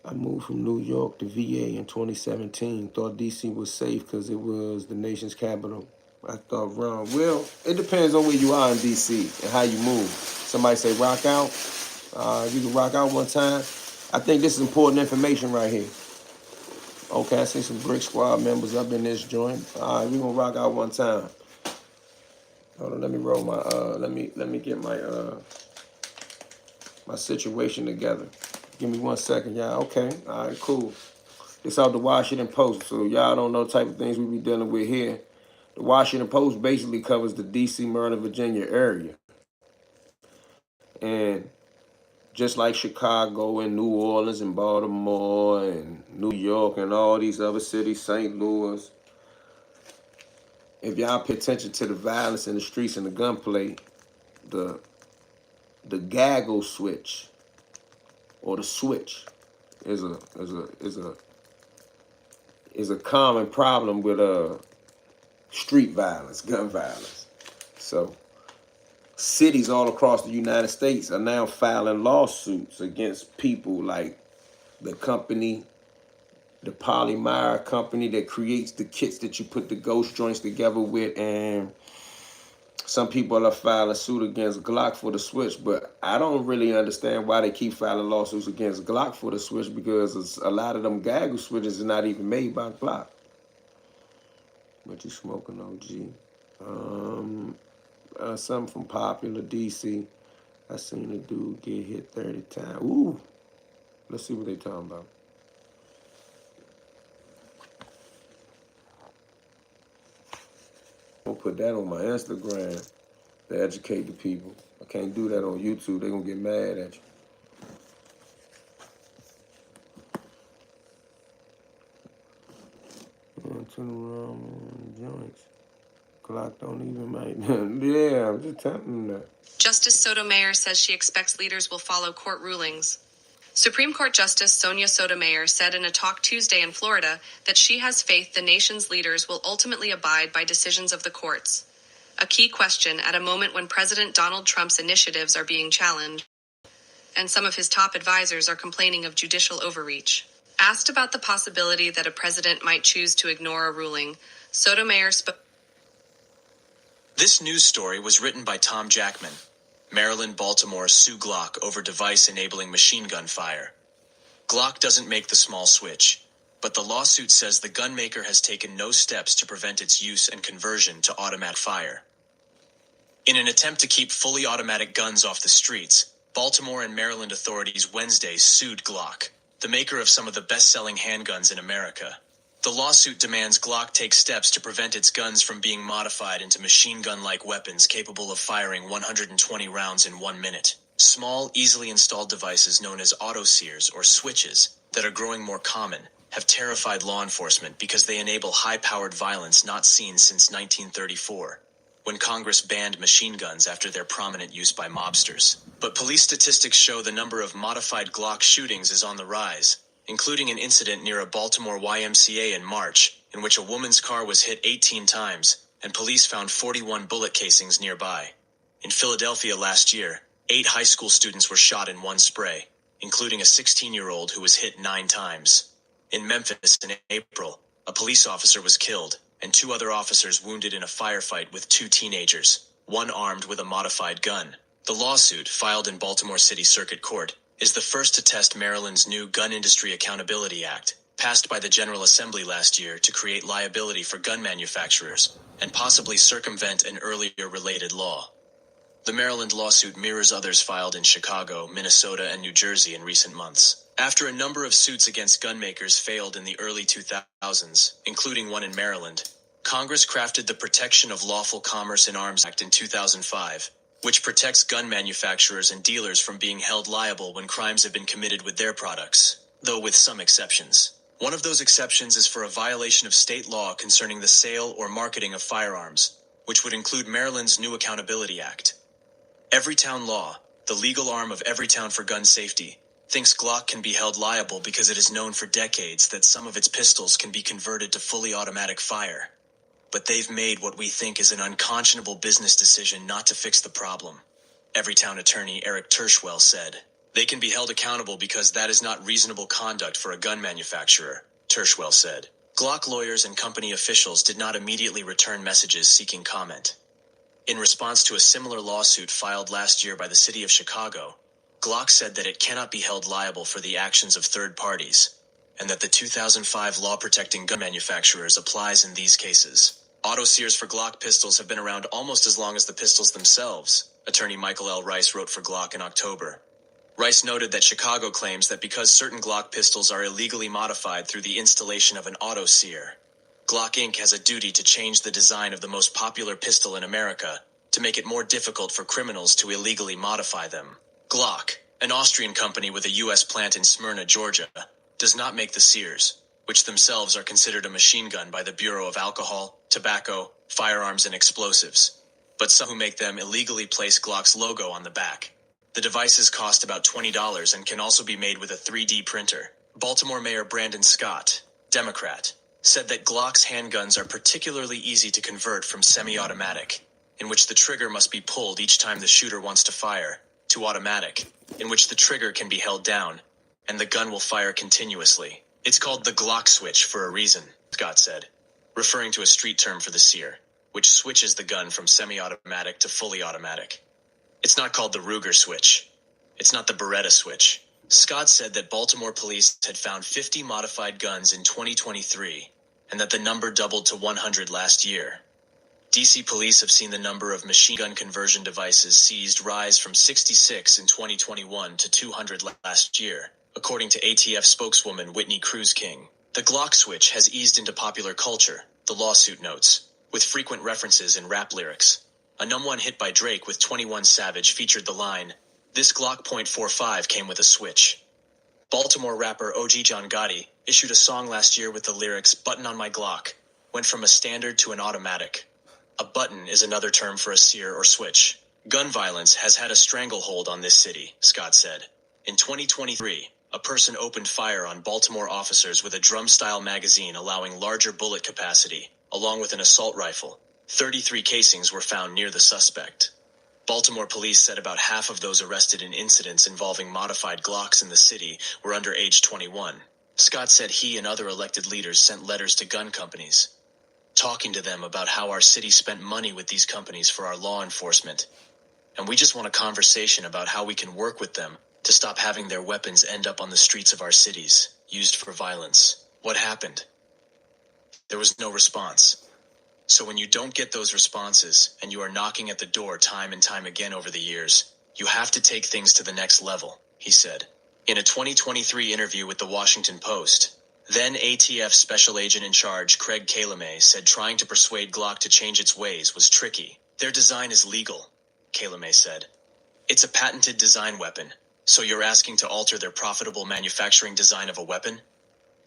I moved from New York to VA in 2017. Thought DC was safe because it was the nation's capital. I thought wrong. Well, it depends on where you are in DC and how you move. Somebody say rock out. You can rock out one time. I think this is important information right here. Okay, I see some Brick Squad members up in this joint. All right, we're gonna rock out one time. Hold on, let me roll my let me get my my situation together. Give me 1 second, y'all. Okay, all right, cool. It's out the Washington Post, so y'all don't know the type of things we be dealing with here. The Washington Post basically covers the D.C., Maryland, Virginia area, and just like Chicago and New Orleans and Baltimore and New York and all these other cities, St. Louis, if y'all pay attention to the violence in the streets and the gunplay, the gaggle switch or the switch is a common problem with street violence, gun violence. So cities all across the United States are now filing lawsuits against people like the company, the Polymer company that creates the kits that you put the ghost joints together with, and some people are filing suit against Glock for the switch, but I don't really understand why they keep filing lawsuits against Glock for the switch, because a lot of them gaggle switches are not even made by Glock. What you smoking, OG? Something from Popular DC. I seen a dude get hit 30 times. Ooh, let's see what they talking about. I'm gonna put that on my Instagram to educate the people. I can't do that on YouTube. They're gonna get mad at you. Turn around joints. Glock don't even make them. Yeah, I'm just telling them that. Justice Sotomayor says she expects leaders will follow court rulings. Supreme Court Justice Sonia Sotomayor said in a talk Tuesday in Florida that she has faith the nation's leaders will ultimately abide by decisions of the courts. A key question at a moment when President Donald Trump's initiatives are being challenged, and some of his top advisors are complaining of judicial overreach. Asked about the possibility that a president might choose to ignore a ruling, Sotomayor spoke. This news story was written by Tom Jackman. Maryland, Baltimore sue Glock over device enabling machine gun fire. Glock doesn't make the small switch, but the lawsuit says the gun maker has taken no steps to prevent its use and conversion to automatic fire. In an attempt to keep fully automatic guns off the streets, Baltimore and Maryland authorities Wednesday sued Glock, the maker of some of the best-selling handguns in America. The lawsuit demands Glock take steps to prevent its guns from being modified into machine gun-like weapons capable of firing 120 rounds in 1 minute. Small, easily installed devices known as autosears or switches that are growing more common have terrified law enforcement because they enable high-powered violence not seen since 1934, when Congress banned machine guns after their prominent use by mobsters. But police statistics show the number of modified Glock shootings is on the rise, including an incident near a Baltimore YMCA in March, in which a woman's car was hit 18 times, and police found 41 bullet casings nearby. In Philadelphia last year, 8 high school students were shot in one spray, including a 16-year-old who was hit 9 times. In Memphis in April, a police officer was killed, and 2 other officers wounded in a firefight with 2 teenagers, one armed with a modified gun. The lawsuit, filed in Baltimore City Circuit Court, is the first to test Maryland's new Gun Industry Accountability Act, passed by the General Assembly last year to create liability for gun manufacturers, and possibly circumvent an earlier related law. The Maryland lawsuit mirrors others filed in Chicago, Minnesota, and New Jersey in recent months. After a number of suits against gun makers failed in the early 2000s, including one in Maryland, Congress crafted the Protection of Lawful Commerce in Arms Act in 2005, which protects gun manufacturers and dealers from being held liable when crimes have been committed with their products, though with some exceptions. One of those exceptions is for a violation of state law concerning the sale or marketing of firearms, which would include Maryland's new Accountability Act. Everytown Law, the legal arm of Everytown for Gun Safety, thinks Glock can be held liable because it is known for decades that some of its pistols can be converted to fully automatic fire. But they've made what we think is an unconscionable business decision not to fix the problem. Everytown attorney Eric Tershwell said, "They can be held accountable because that is not reasonable conduct for a gun manufacturer," Tershwell said. Glock lawyers and company officials did not immediately return messages seeking comment. In response to a similar lawsuit filed last year by the city of Chicago, Glock said that it cannot be held liable for the actions of third parties, and that the 2005 law protecting gun manufacturers applies in these cases. Auto sears for Glock pistols have been around almost as long as the pistols themselves, attorney Michael L. Rice wrote for Glock in October. Rice noted that Chicago claims that because certain Glock pistols are illegally modified through the installation of an auto sear, Glock Inc. has a duty to change the design of the most popular pistol in America to make it more difficult for criminals to illegally modify them. Glock, an Austrian company with a U.S. plant in Smyrna, Georgia, does not make the sears, which themselves are considered a machine gun by the Bureau of Alcohol, Tobacco, Firearms, and Explosives. But some who make them illegally place Glock's logo on the back. The devices cost about $20 and can also be made with a 3D printer. Baltimore Mayor Brandon Scott, Democrat, said that Glock's handguns are particularly easy to convert from semi-automatic, in which the trigger must be pulled each time the shooter wants to fire, to automatic, in which the trigger can be held down, and the gun will fire continuously. It's called the Glock switch for a reason, Scott said, referring to a street term for the sear, which switches the gun from semi-automatic to fully automatic. It's not called the Ruger switch. It's not the Beretta switch. Scott said that Baltimore police had found 50 modified guns in 2023, and that the number doubled to 100 last year. DC police have seen the number of machine gun conversion devices seized rise from 66 in 2021 to 200 last year, according to ATF spokeswoman Whitney Cruz King. The Glock switch has eased into popular culture, the lawsuit notes, with frequent references in rap lyrics. A #1 hit by Drake with 21 Savage featured the line, "This Glock .45 came with a switch." Baltimore rapper OG John Gotti issued a song last year with the lyrics, "Button on my Glock," went from a standard to an automatic. A button is another term for a sear or switch. Gun violence has had a stranglehold on this city, Scott said. In 2023, a person opened fire on Baltimore officers with a drum-style magazine allowing larger bullet capacity, along with an assault rifle. 33 casings were found near the suspect. Baltimore police said about half of those arrested in incidents involving modified Glocks in the city were under age 21. Scott said he and other elected leaders sent letters to gun companies, talking to them about how our city spent money with these companies for our law enforcement. And we just want a conversation about how we can work with them to stop having their weapons end up on the streets of our cities, used for violence. What happened? There was no response. So when you don't get those responses, and you are knocking at the door time and time again over the years, you have to take things to the next level, he said. In a 2023 interview with the Washington Post, then ATF Special Agent in Charge Craig Calamay said trying to persuade Glock to change its ways was tricky. Their design is legal, Calamay said. It's a patented design weapon, so you're asking to alter their profitable manufacturing design of a weapon?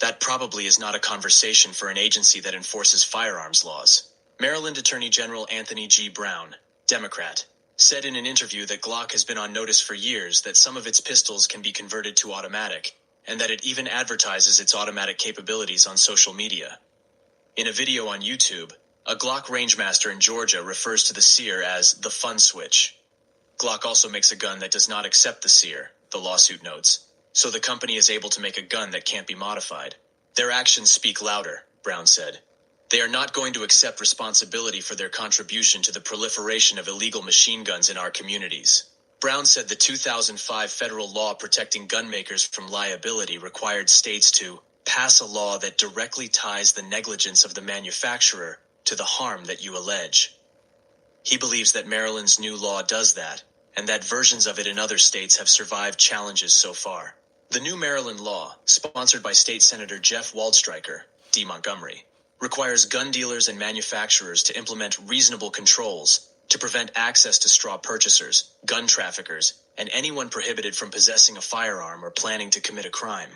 That probably is not a conversation for an agency that enforces firearms laws. Maryland Attorney General Anthony G. Brown, Democrat, said in an interview that Glock has been on notice for years that some of its pistols can be converted to automatic, and that it even advertises its automatic capabilities on social media. In a video on YouTube, a Glock rangemaster in Georgia refers to the sear as the fun switch. Glock also makes a gun that does not accept the sear, the lawsuit notes, so the company is able to make a gun that can't be modified. Their actions speak louder, Brown said. They are not going to accept responsibility for their contribution to the proliferation of illegal machine guns in our communities. Brown said the 2005 federal law protecting gun makers from liability required states to pass a law that directly ties the negligence of the manufacturer to the harm that you allege. He believes that Maryland's new law does that, and that versions of it in other states have survived challenges so far. The new Maryland law, sponsored by State Senator Jeff Waldstreicher, D. Montgomery, requires gun dealers and manufacturers to implement reasonable controls to prevent access to straw purchasers, gun traffickers, and anyone prohibited from possessing a firearm or planning to commit a crime.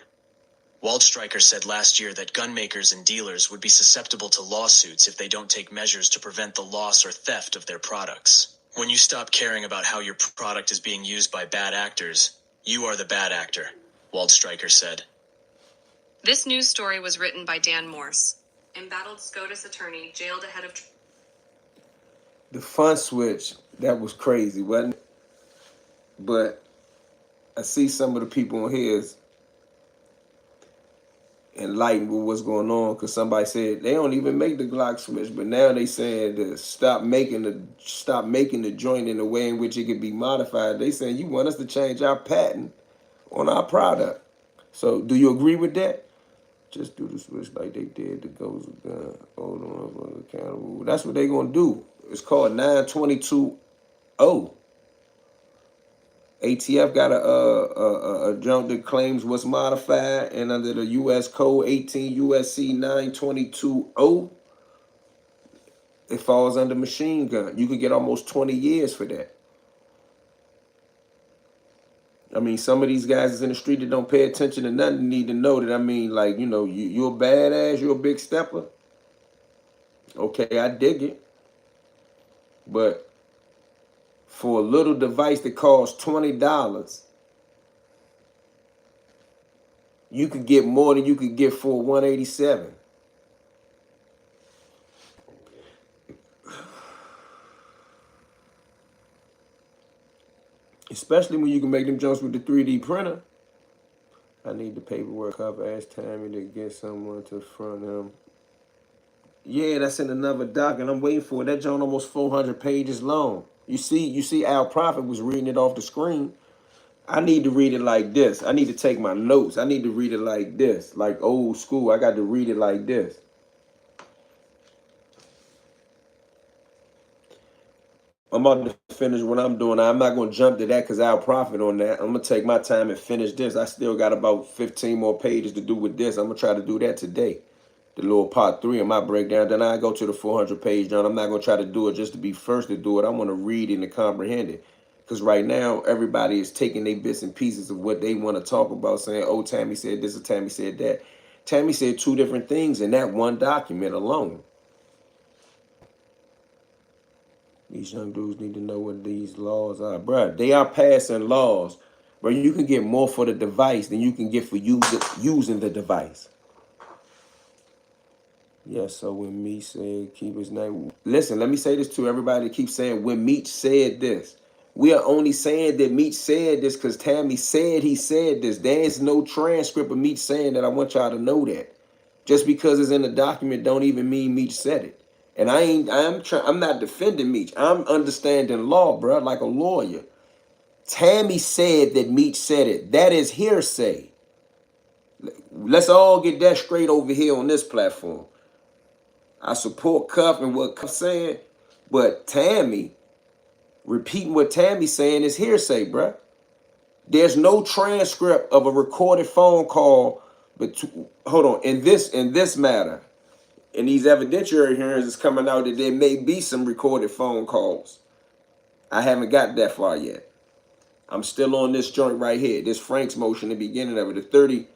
Waldstreicher said last year that gun makers and dealers would be susceptible to lawsuits if they don't take measures to prevent the loss or theft of their products. When you stop caring about how your product is being used by bad actors, you are the bad actor, Waldstreicher said. This news story was written by Dan Morse. Embattled SCOTUS attorney jailed ahead of... The fun switch, that was crazy, wasn't it? But I see some of the people on here enlightened with what's going on, because somebody said they don't even make the Glock switch, but now they saying to stop making the joint in the way in which it could be modified. They saying you want us to change our patent on our product. So do you agree with that? Just do the switch like they did the Ghost gun. Hold on, accountable. That's what they gonna do. It's called 922-0. ATF got a junk that claims what's modified, and under the U.S. Code 18 USC 922-0, it falls under machine gun. You could get almost 20 years for that. I mean, some of these guys is in the street that don't pay attention to nothing need to know that, I mean, like, you know, you're a badass, you're a big stepper. Okay, I dig it. But for a little device that costs $20, you could get more than you could get for 187. Especially when you can make them jumps with the 3D printer. I need the paperwork cover. Ask Tammy to get someone to front him. Yeah, that's in another doc, and I'm waiting for it. That joint almost 400 pages long. You see, Al Prophet was reading it off the screen. I need to read it like this. I need to take my notes. I need to read it like this, like old school. I got to read it like this. I'm about to finish what I'm doing. I'm not going to jump to that because I'll profit on that. I'm going to take my time and finish this. I still got about 15 more pages to do with this. I'm going to try to do that today. The little part 3 of my breakdown. Then I go to the 400 page John. I'm not going to try to do it just to be first to do it. I want to read it and comprehend it. Because right now, everybody is taking their bits and pieces of what they want to talk about, saying, oh, Tammy said this or Tammy said that. Tammy said 2 different things in that one document alone. These young dudes need to know what these laws are. Bruh, they are passing laws where you can get more for the device than you can get for using the device. Yes, so when Meech said keep his name. Listen, let me say this to everybody that keeps saying when Meech said this. We are only saying that Meech said this because Tammy said he said this. There is no transcript of Meech saying that. I want y'all to know that. Just because it's in the document don't even mean Meech said it. And I'm not defending Meech. I'm understanding law, bro, like a lawyer. Tammy said that Meech said it. That is hearsay. Let's all get that straight over here on this platform. I support Cuff and what Cuff's saying, but Tammy, repeating what Tammy's saying is hearsay, bro. There's no transcript of a recorded phone call. But hold on, in this matter. In these evidentiary hearings, it's coming out that there may be some recorded phone calls. I haven't got that far yet. I'm still on this joint right here. This Frank's motion, the beginning of it, the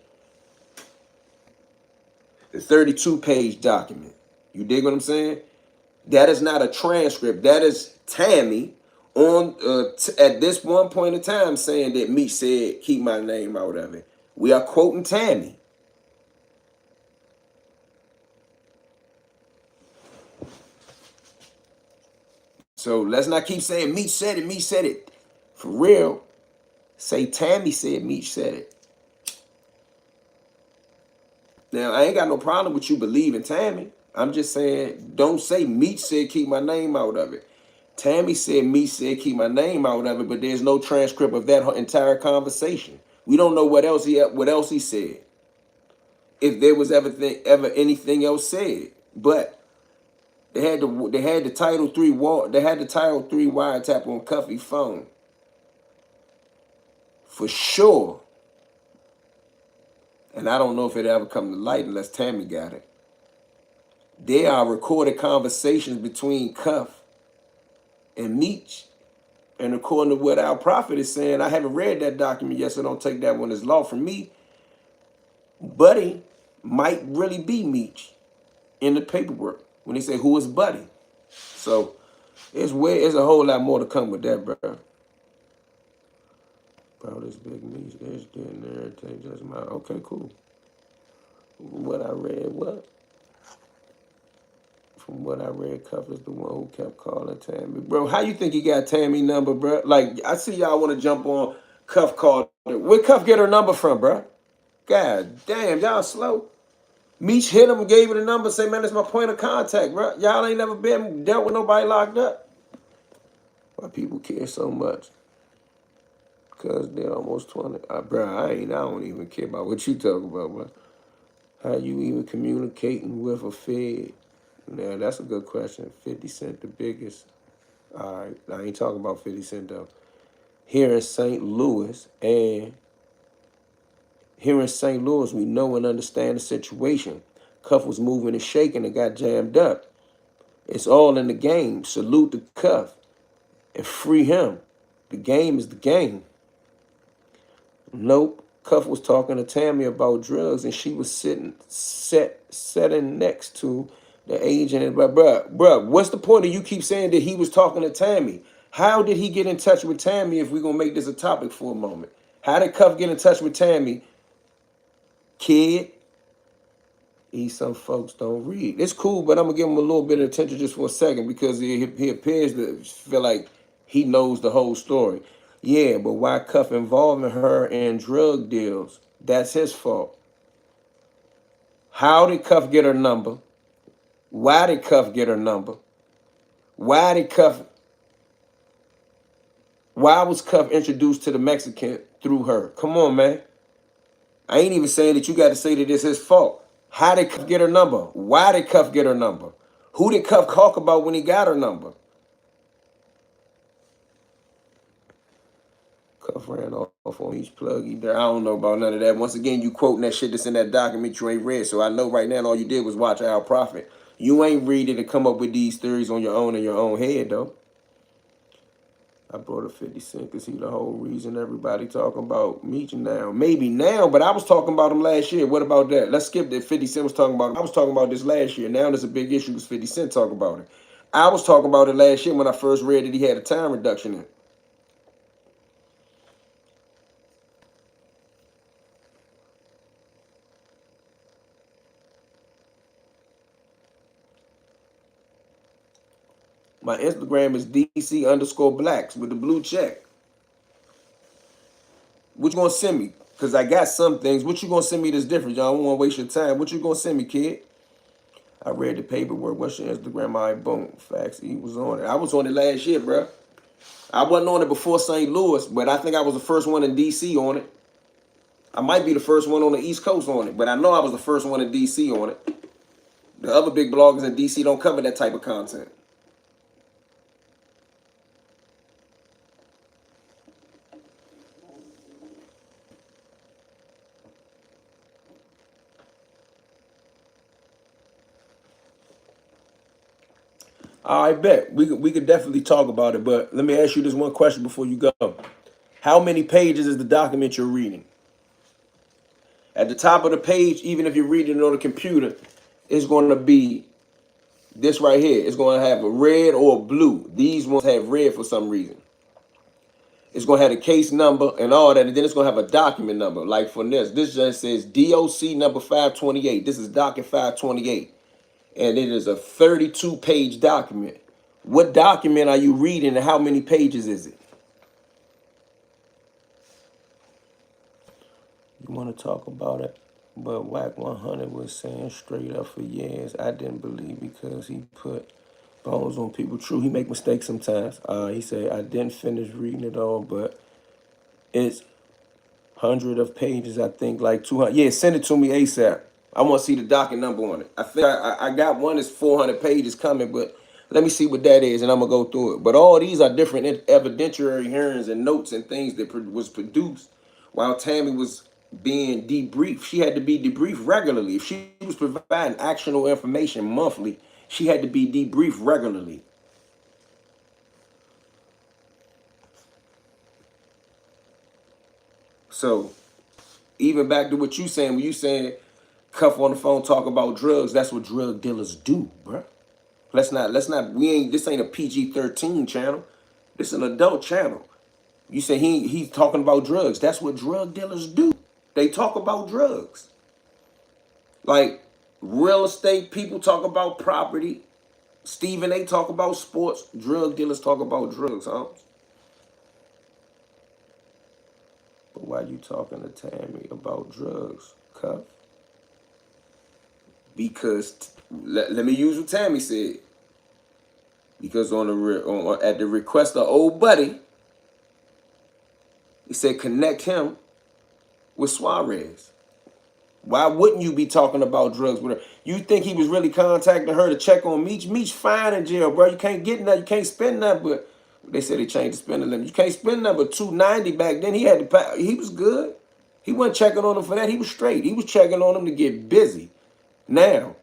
32-page document. You dig what I'm saying? That is not a transcript. That is Tammy on at this one point in time saying that Meech said, keep my name out of it. We are quoting Tammy. So let's not keep saying Meech said it, Meech said it. For real, say Tammy said Meech said it. Now, I ain't got no problem with you believing Tammy. I'm just saying, don't say Meech said keep my name out of it. Tammy said Meech said keep my name out of it, but there's no transcript of that entire conversation. We don't know what else he said. If there was ever anything else said. But they had the Title 3 wiretap on Cuffy's phone. For sure. And I don't know if it ever come to light unless Tammy got it. There are recorded conversations between Cuff and Meech. And according to what our prophet is saying, I haven't read that document yet, so don't take that one as law from me. Buddy might really be Meech in the paperwork when they say who is Buddy. So it's a whole lot more to come with that, bro. Bro, this big Meech, this, that, and everything, just my okay, cool. What I read, what? From what I read, Cuff is the one who kept calling Tammy. Bro, how you think he got Tammy number, bro? Like, I see y'all want to jump on Cuff called. Where Cuff get her number from, bro? God damn, y'all slow. Meech hit him, gave it a number, say, man, that's my point of contact, bro. Y'all ain't never been dealt with nobody locked up. Why people care so much? Because they're almost 20. Bro, I don't even care about what you talk about, bro. How you even communicating with a Fed? Now, that's a good question. 50 Cent, the biggest. All right, I ain't talking about 50 Cent, though. Here in St. Louis, we know and understand the situation. Cuff was moving and shaking and got jammed up. It's all in the game. Salute the Cuff and free him. The game is the game. Nope. Cuff was talking to Tammy about drugs, and she was sitting next to the agent. But bruh, what's the point of you keep saying that he was talking to Tammy? How did he get in touch with Tammy if we're gonna make this a topic for a moment? How did Cuff get in touch with Tammy? Kid, some folks don't read. It's cool, but I'm gonna give him a little bit of attention just for a second because he appears to feel like he knows the whole story. Yeah, but why Cuff involving her in drug deals? That's his fault. How did Cuff get her number? Why did Cuff get her number? Why was Cuff introduced to the Mexican through her? Come on, man. I ain't even saying that you got to say that it's his fault. How did Cuff get her number? Why did Cuff get her number? Who did Cuff talk about when he got her number? Cuff ran off on each plug. I don't know about none of that. Once again, you quoting that shit that's in that document you ain't read. So I know right now all you did was watch Al Prophet. You ain't read it and come up with these theories on your own in your own head, though. I brought a 50 Cent because he the whole reason everybody talking about Meech now. Maybe now, but I was talking about him last year. What about that? Let's skip that 50 Cent was talking about him. I was talking about this last year. Now there's a big issue because 50 Cent talking about it. I was talking about it last year when I first read that he had a time reduction in. My Instagram is DC_blacks with the blue check. What you gonna send me? Because I got some things. What you gonna send me that's different? Y'all don't want to waste your time. What you gonna send me, kid? I read the paperwork. What's your Instagram? All right, boom. Facts. He was on it. I was on it last year, bro. I wasn't on it before St. Louis, but I think I was the first one in DC on it. I might be the first one on the East Coast on it, but I know I was the first one in DC on it. The other big bloggers in DC don't cover that type of content. I bet we could definitely talk about it, but let me ask you this one question before you go. How many pages is the document you're reading? At the top of the page, even if you're reading it on a computer, it's going to be this right here. It's going to have a red or a blue. These ones have red for some reason. It's going to have the case number and all that, and then it's going to have a document number. Like for this just says DOC number 528. This is docket 528, and it is a 32-page document. What document are you reading, and how many pages is it? You want to talk about it? But Whack 100 was saying straight up for years, I didn't believe because he put bones on people. True, he make mistakes sometimes. He said, I didn't finish reading it all, but it's 100 of pages, I think, like 200. Yeah, send it to me ASAP. I want to see the docket number on it. I think I got one that's 400 pages coming, but let me see what that is, and I'm going to go through it. But all these are different evidentiary hearings and notes and things that was produced while Tammy was being debriefed. She had to be debriefed regularly. If she was providing actionable information monthly, she had to be debriefed regularly. So even back to what you saying, when you saying Cuff on the phone talk about drugs, that's what drug dealers do, bruh. This ain't a PG-13 channel. This is an adult channel. You say he's talking about drugs. That's what drug dealers do. They talk about drugs. Like real estate people talk about property. Stephen A talk about sports. Drug dealers talk about drugs, huh? But why you talking to Tammy about drugs, Cuff? because let me use what Tammy said. Because at the request of old buddy, he said connect him with Suarez. Why wouldn't you be talking about drugs with her? You think he was really contacting her to check on Meech? Meech fine in jail, bro. You can't get nothing. You can't spend nothing. But they said they changed the spending limit. You can't spend nothing but $290 back then. He had to pay. He was good. He wasn't checking on him for that. He was straight. He was checking on him to get busy. Now,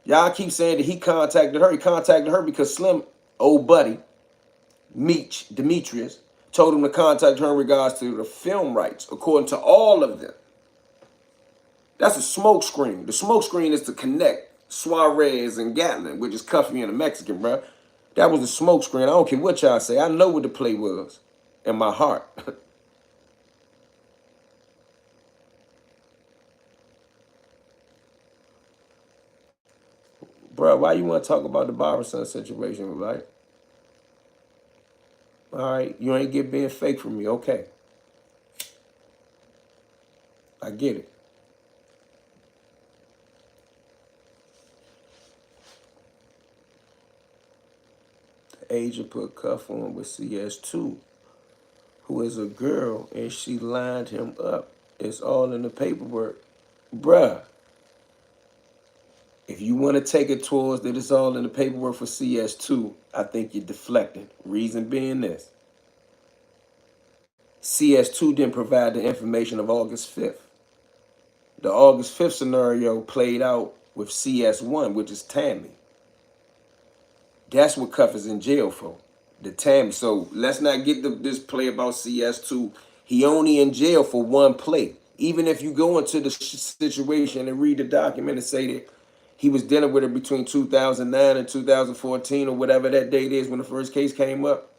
y'all keep saying that he contacted her. He contacted her because Slim, old buddy, Meech, Demetrius, told him to contact her in regards to the film rights, according to all of them. That's a smoke screen. The smoke screen is to connect Suarez and Gatlin, which is Cuffy and a Mexican, bro. That was the smoke screen. I don't care what y'all say. I know what the play was in my heart. Bro, why you want to talk about the Barberson situation, right? All right, you ain't get being fake from me. Okay. I get it. The agent put Cuff on with CS2, who is a girl, and she lined him up. It's all in the paperwork. Bruh, if you want to take it towards that it's all in the paperwork for CS2, I think you're deflecting. Reason being this. CS2 didn't provide the information of August 5th. The August 5th scenario played out with CS1, which is Tammy. That's what Cuff is in jail for. The Tammy. So let's not get this play about CS2. He only in jail for one play. Even if you go into the situation and read the document and say that he was dealing with her between 2009 and 2014 or whatever that date is when the first case came up,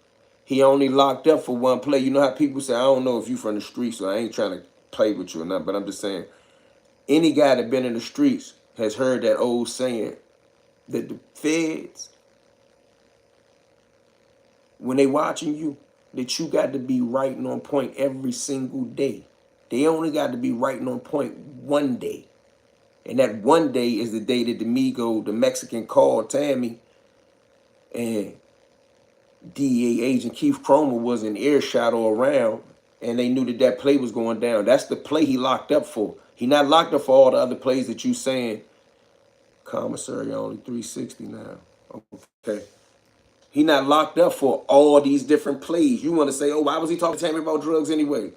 he only locked up for one play. You know how people say, I don't know if you from the streets, so I ain't trying to play with you or nothing, but I'm just saying, any guy that been in the streets has heard that old saying that the feds, when they watching you, that you got to be right and on point every single day. They only got to be right and on point one day. And that one day is the day that the Mexican, called Tammy, and DEA agent Keith Cromer was in earshot or around, and they knew that that play was going down. That's the play he locked up for. He not locked up for all the other plays that you saying, commissary only 360 now. Okay. He not locked up for all these different plays. You want to say, oh, why was he talking to Tammy about drugs anyway?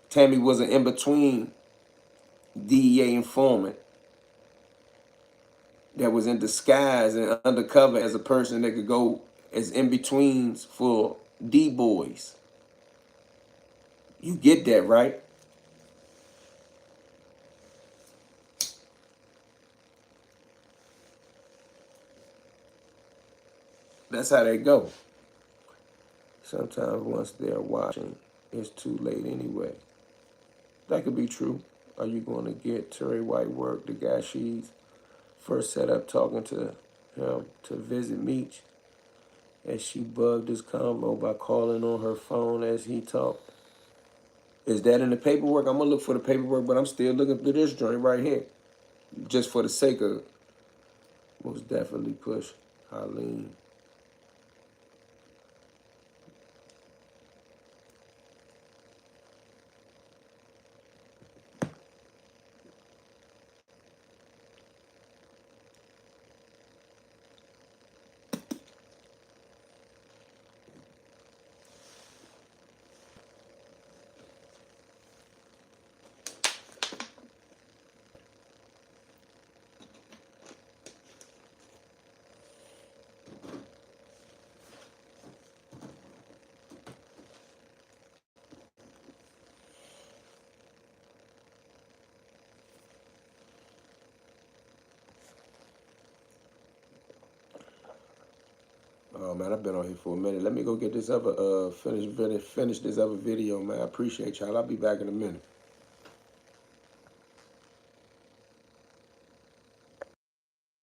Tammy was an in-between DEA informant that was in disguise and undercover as a person that could go as in-betweens for D-boys. You get that, right? That's how they go. Sometimes once they're watching, it's too late anyway. That could be true. Are you going to get Terry White work, the guy she's first set up talking to him to visit Meech, as she bugged his convo by calling on her phone as he talked? Is that in the paperwork? I'm going to look for the paperwork, but I'm still looking through this joint right here. Just for the sake of most definitely push Eileen. Oh man, I've been on here for a minute. Let me go get this other finish this other video, man. I appreciate y'all. I'll be back in a minute.